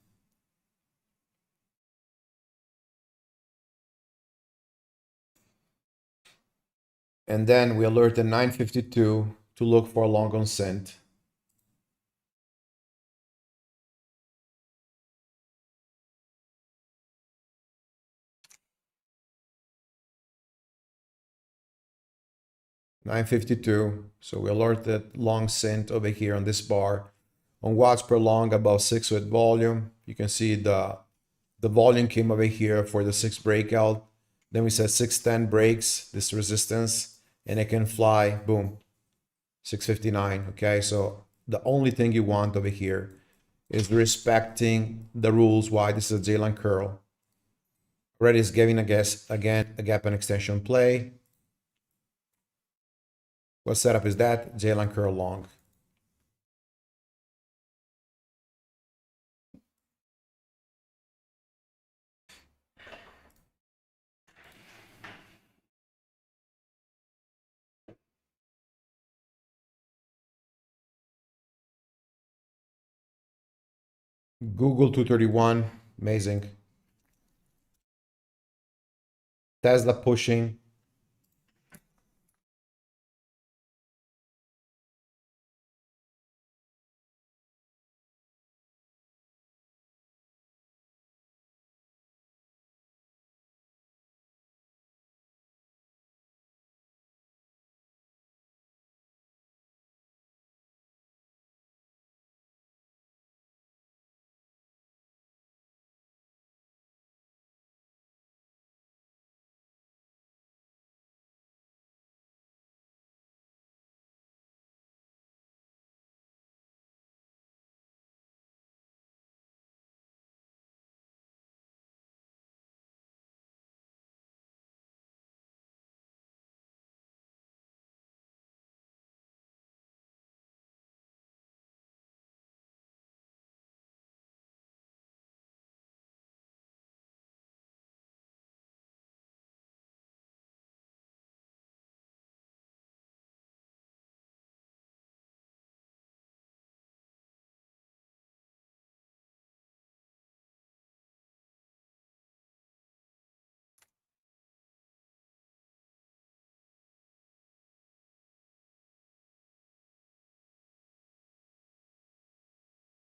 And then we alerted 952 to look for a long on Synth. $9.52. So we alerted long Synth over here on this bar. On watts per long, about 6 with volume. You can see the volume came over here for the 6 breakout. Then we said 610 breaks this resistance and it can fly, boom, 659. Okay, so the only thing you want over here is respecting the rules. Why? This is a J-line curl. Already is giving a guess again, a gap and extension play. What setup is that? J-line curl long. Google 231, amazing. Tesla pushing.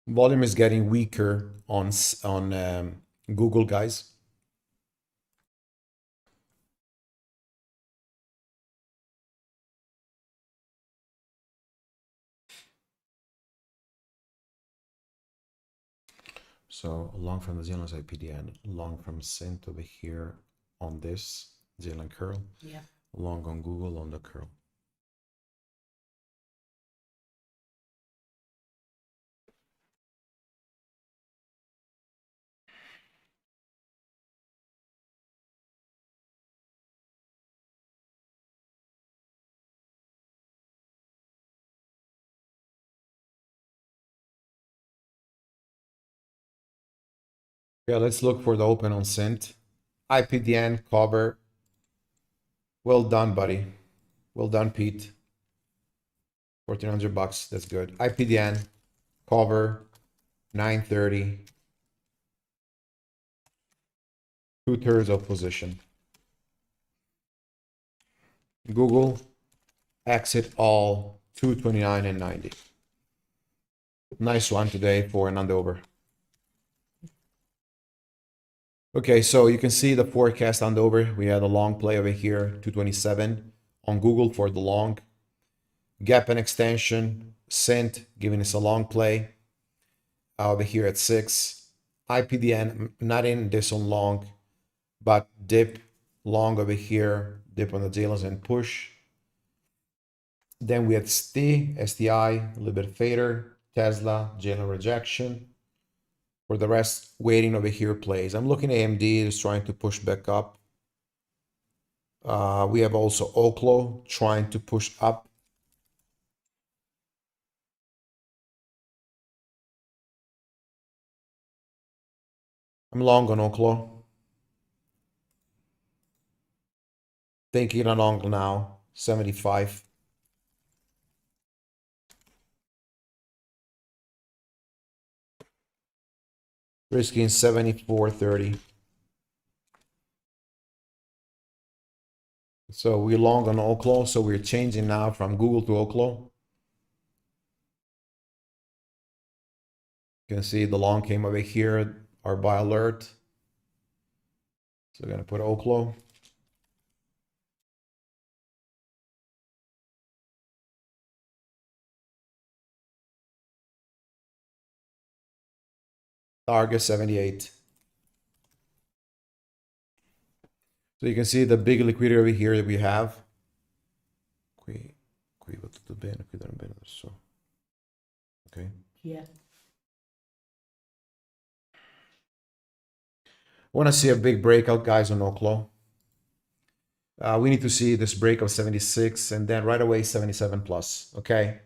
Volume is getting weaker on Google, guys. So long from the JLines IPDN, long from Synth over here on this J-line curl, yeah. Long on Google on the curl. Yeah, let's look for the open on Synth. IPDN cover. Well done, buddy. Well done, Pete. $1,400. That's good. IPDN cover 930. 2/3 of position. Google exit all 229 and 90. Nice one today for an underover. Okay, so you can see the forecast underover. We had a long play over here, 227 on Google for the long. Gap and extension, Synth giving us a long play over here at 6. IPDN not in this on long, but dip long over here, dip on the JLines and push. Then we had STI, a little bit fader, Tesla, JLine rejection. For the rest, waiting over here plays. I'm looking at AMD is trying to push back up. We have also Oklo trying to push up. I'm long on Oklo. Taking a long now, 75. Risking 74.30. So we're long on Oklo. So we're changing now from Google to Oklo. You can see the long came over here, our buy alert. So we're going to put Oklo. Target 78. So you can see the big liquidity over here that we have. Okay. Yeah. I want to see a big breakout, guys, on Oklo. We need to see this break of 76 and then right away 77 plus. Okay.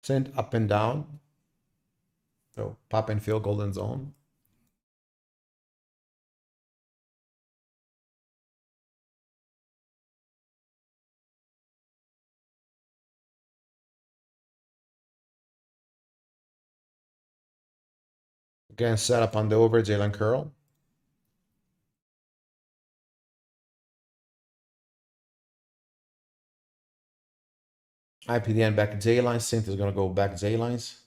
Send up and down. So pop and fill golden zone. Again, set up on the over JLine curl. IPDN back JLines. Synth is going to go back JLines.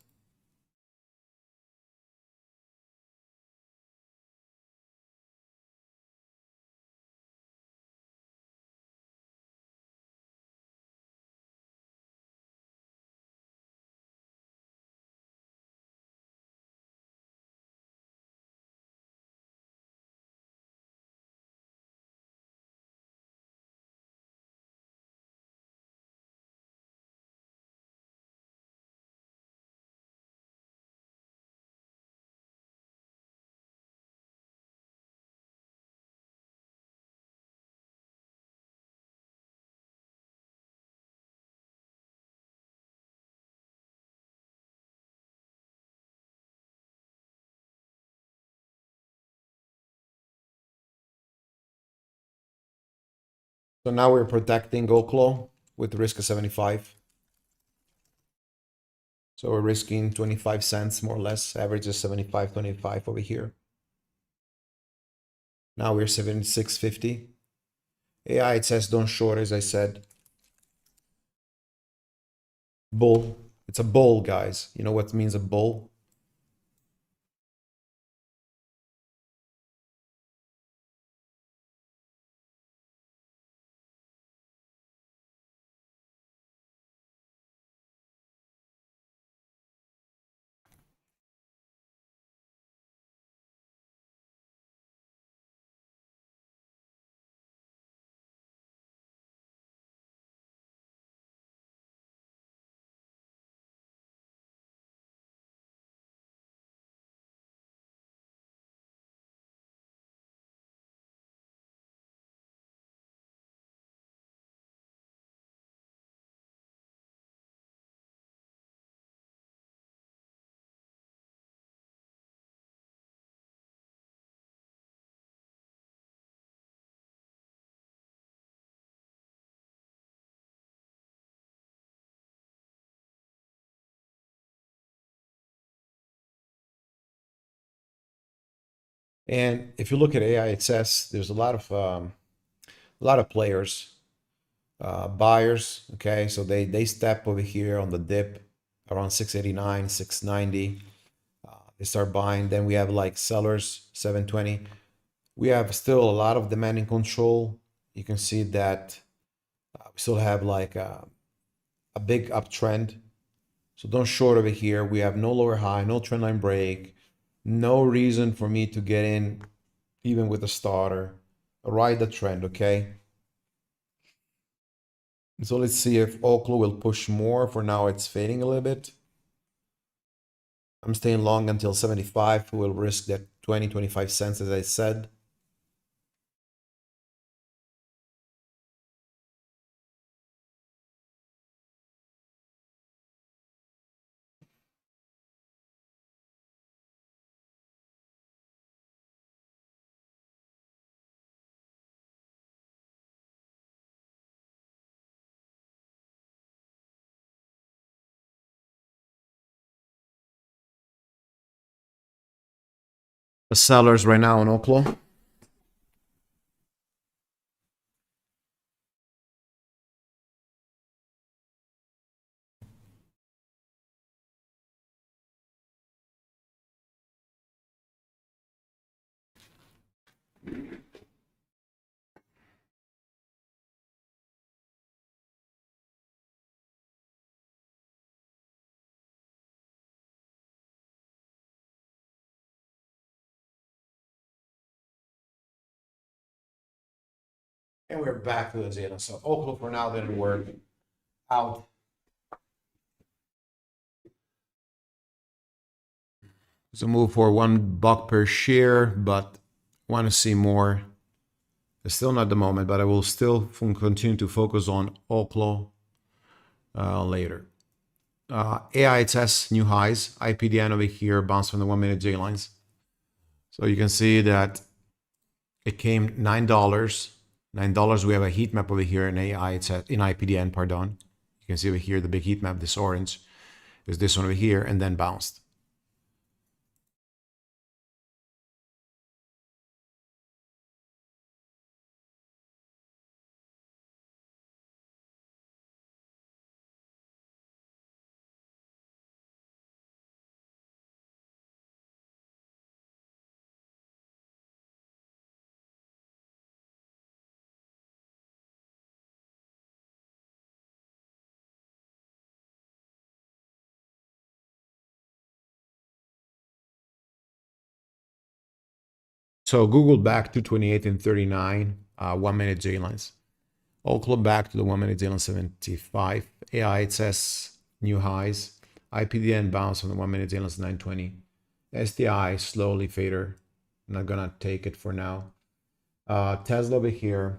So now we're protecting Oklo with the risk of 75. So we're risking 25 cents more or less. Average is 75.25 over here. Now we're 76.50. AIHS don't short, as I said. Bull. It's a bull, guys. You know what means a bull? And if you look at AIHS, there's a lot of players, buyers. Okay, so they step over here on the dip around 689, 690. They start buying. Then we have like sellers 720. We have still a lot of demand in control. You can see that we still have like a big uptrend. So don't short over here. We have no lower high, no trend line break, no reason for me to get in even with a starter. Ride the trend, okay? So let's see if Oklo will push more. For now, it's fading a little bit. I'm staying long until 75. We'll risk that 20, 25 cents, as I said. The sellers right now on Oklo. And we're back to the Zealand. So Oklo for now didn't work out. So move for $1 per share, but want to see more. It's still not the moment, but I will still continue to focus on Oklo later. AIHS new highs, IPDN over here, bounced from the 1 minute JLines. So you can see that it came $9. $9. We have a heat map over here in AIHS, in IPDN, pardon. You can see over here the big heat map, this orange is this one over here, and then bounced. So Google back to 28 and 39, 1 minute JLines. Oklo back to the 1 minute JLine 75. AIHS new highs. IPDN bounce from the 1 minute JLine 920. STI slowly fader. I'm not gonna take it for now. Tesla over here,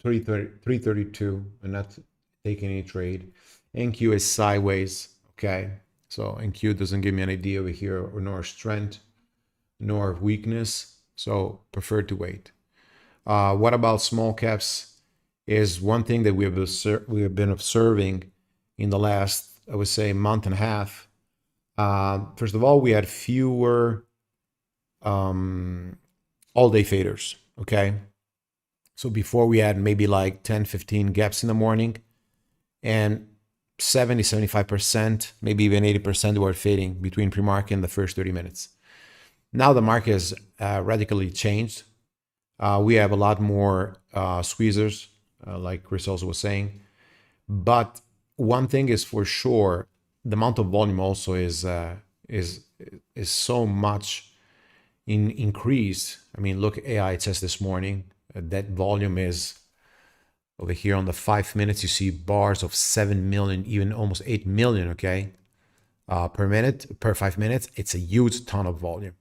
332. I'm not taking any trade. NQ is sideways. Okay, so NQ doesn't give me an idea over here, or nor strength nor weakness, so prefer to wait. What about small caps? Is one thing that we have been observing in the last, I would say, month and a half. First of all, we had fewer all-day faders, okay? So before we had maybe like 10, 15 gaps in the morning, and 70, 75%, maybe even 80% were fading between pre-market and the first 30 minutes. Now the market has radically changed. We have a lot more squeezers, like Chris also was saying. But one thing is for sure, the amount of volume also is so much increased. I mean, look at AIHS this morning. That volume is over here on the 5 minutes. You see bars of 7 million, even almost 8 million. Okay, per minute, per 5 minutes. It's a huge ton of volume.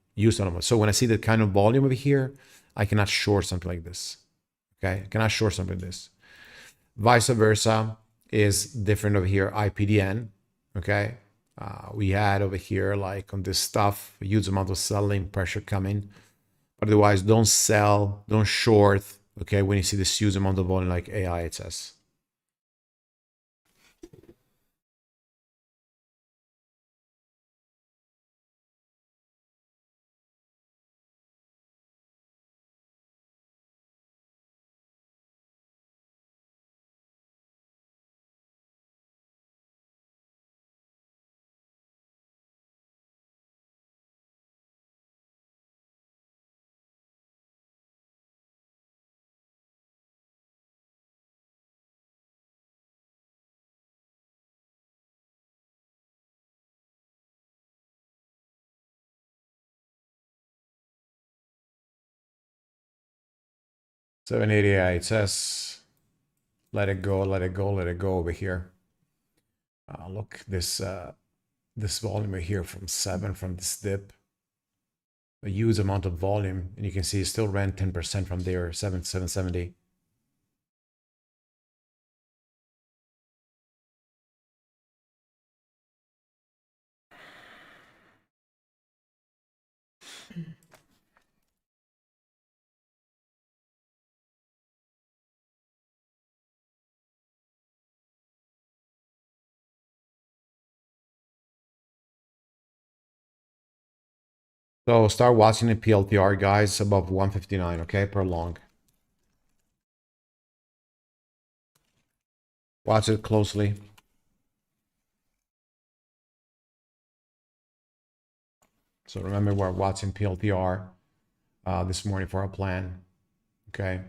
So when I see that kind of volume over here, I cannot short something like this. Okay, I cannot short something like this. Vice versa is different over here. IPDN. Okay, we had over here like on this stuff a huge amount of selling pressure coming. But otherwise, don't sell, don't short. Okay, when you see this huge amount of volume like AIHS. 780 AIHS. Let it go, let it go, let it go over here. Look, this volume right here from 7 from this dip. A huge amount of volume, and you can see it still ran 10% from there, 770. So start watching the PLTR, guys, above 159, okay, per long. Watch it closely. So remember, we're watching PLTR this morning for our plan, okay?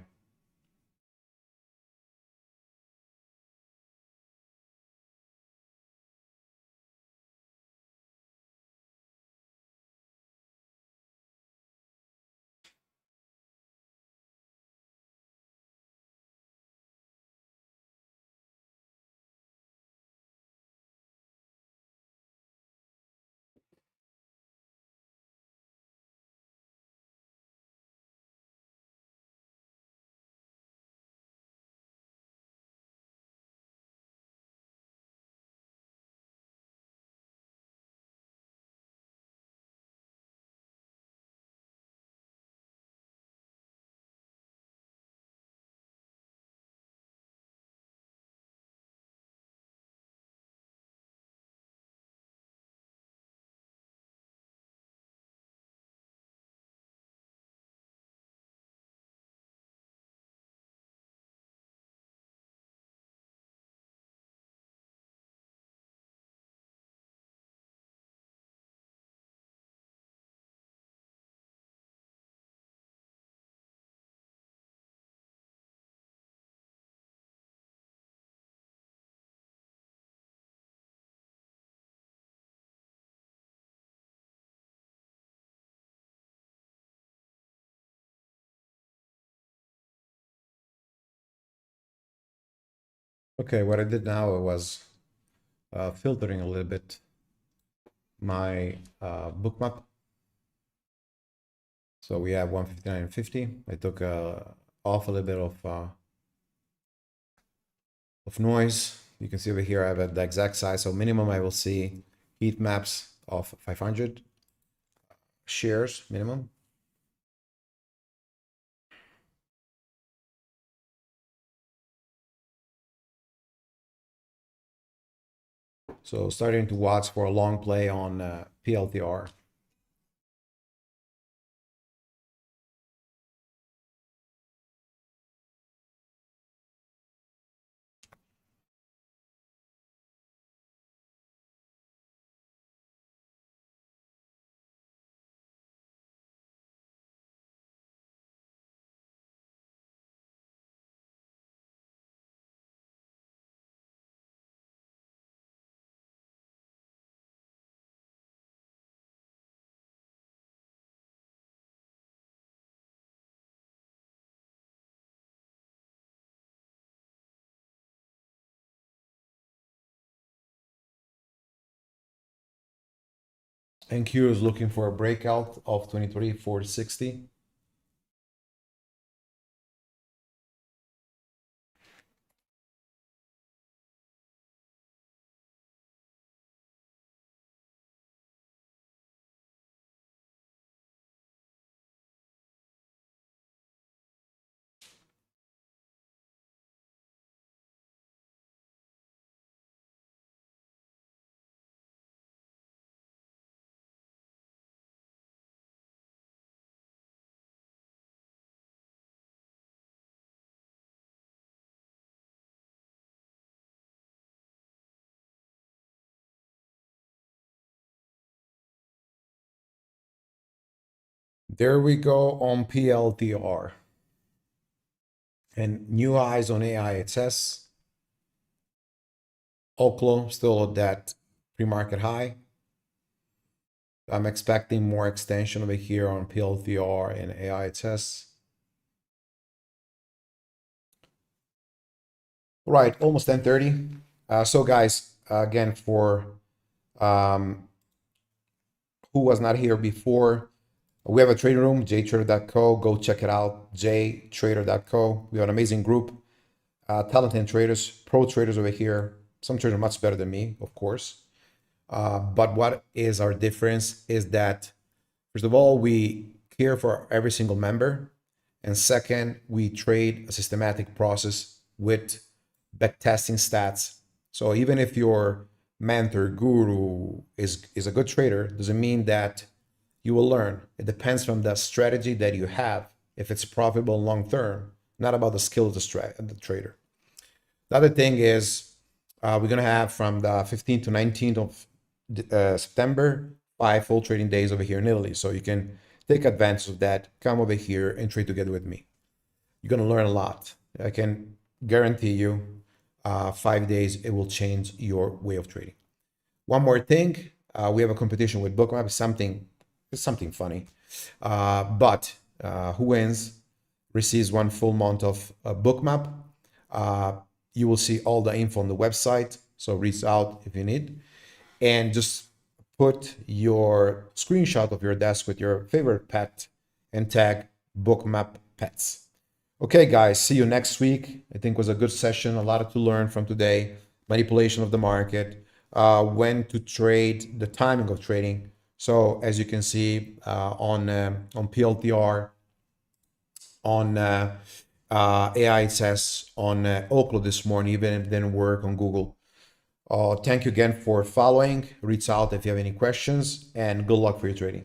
Okay, what I did now was filtering a little bit my bookmap. So we have 159.50. I took off a little bit of noise. You can see over here I have the exact size. So minimum I will see heat maps of 500 shares minimum. So starting to watch for a long play on PLTR. And Q is looking for a breakout of 23, 460. There we go on PLTR. And new highs on AIHS. Oklo still at that pre-market high. I'm expecting more extension over here on PLTR and AIHS. Right, almost 10:30. So guys, again, for um, who was not here before, we have a trading room, JTrader.co. Go check it out, JTrader.co. We have an amazing group, talented traders, pro traders over here. Some traders are much better than me, of course. But what is our difference is that, first of all, we care for every single member. And second, we trade a systematic process with backtesting stats. So even if your mentor, guru is a good trader, doesn't mean that you will learn. It depends from the strategy that you have, if it's profitable long term, not about the skill of the trader. The other thing is we're going to have from the 15th to 19th of September, 5 full trading days over here in Italy. So you can take advantage of that, come over here and trade together with me. You're going to learn a lot. I can guarantee you 5 days, it will change your way of trading. One more thing, we have a competition with Bookmap. It's something funny, but who wins receives 1 full month of Bookmap. You will see all the info on the website, so reach out if you need, and just put your screenshot of your desk with your favorite pet and tag Bookmap Pets. Okay, guys, see you next week. I think it was a good session, a lot to learn from today. Manipulation of the market, when to trade, the timing of trading. So as you can see on PLTR, on AIHS, on Oklo this morning, even if it didn't work on Google. Thank you again for following. Reach out if you have any questions, and good luck for your trading.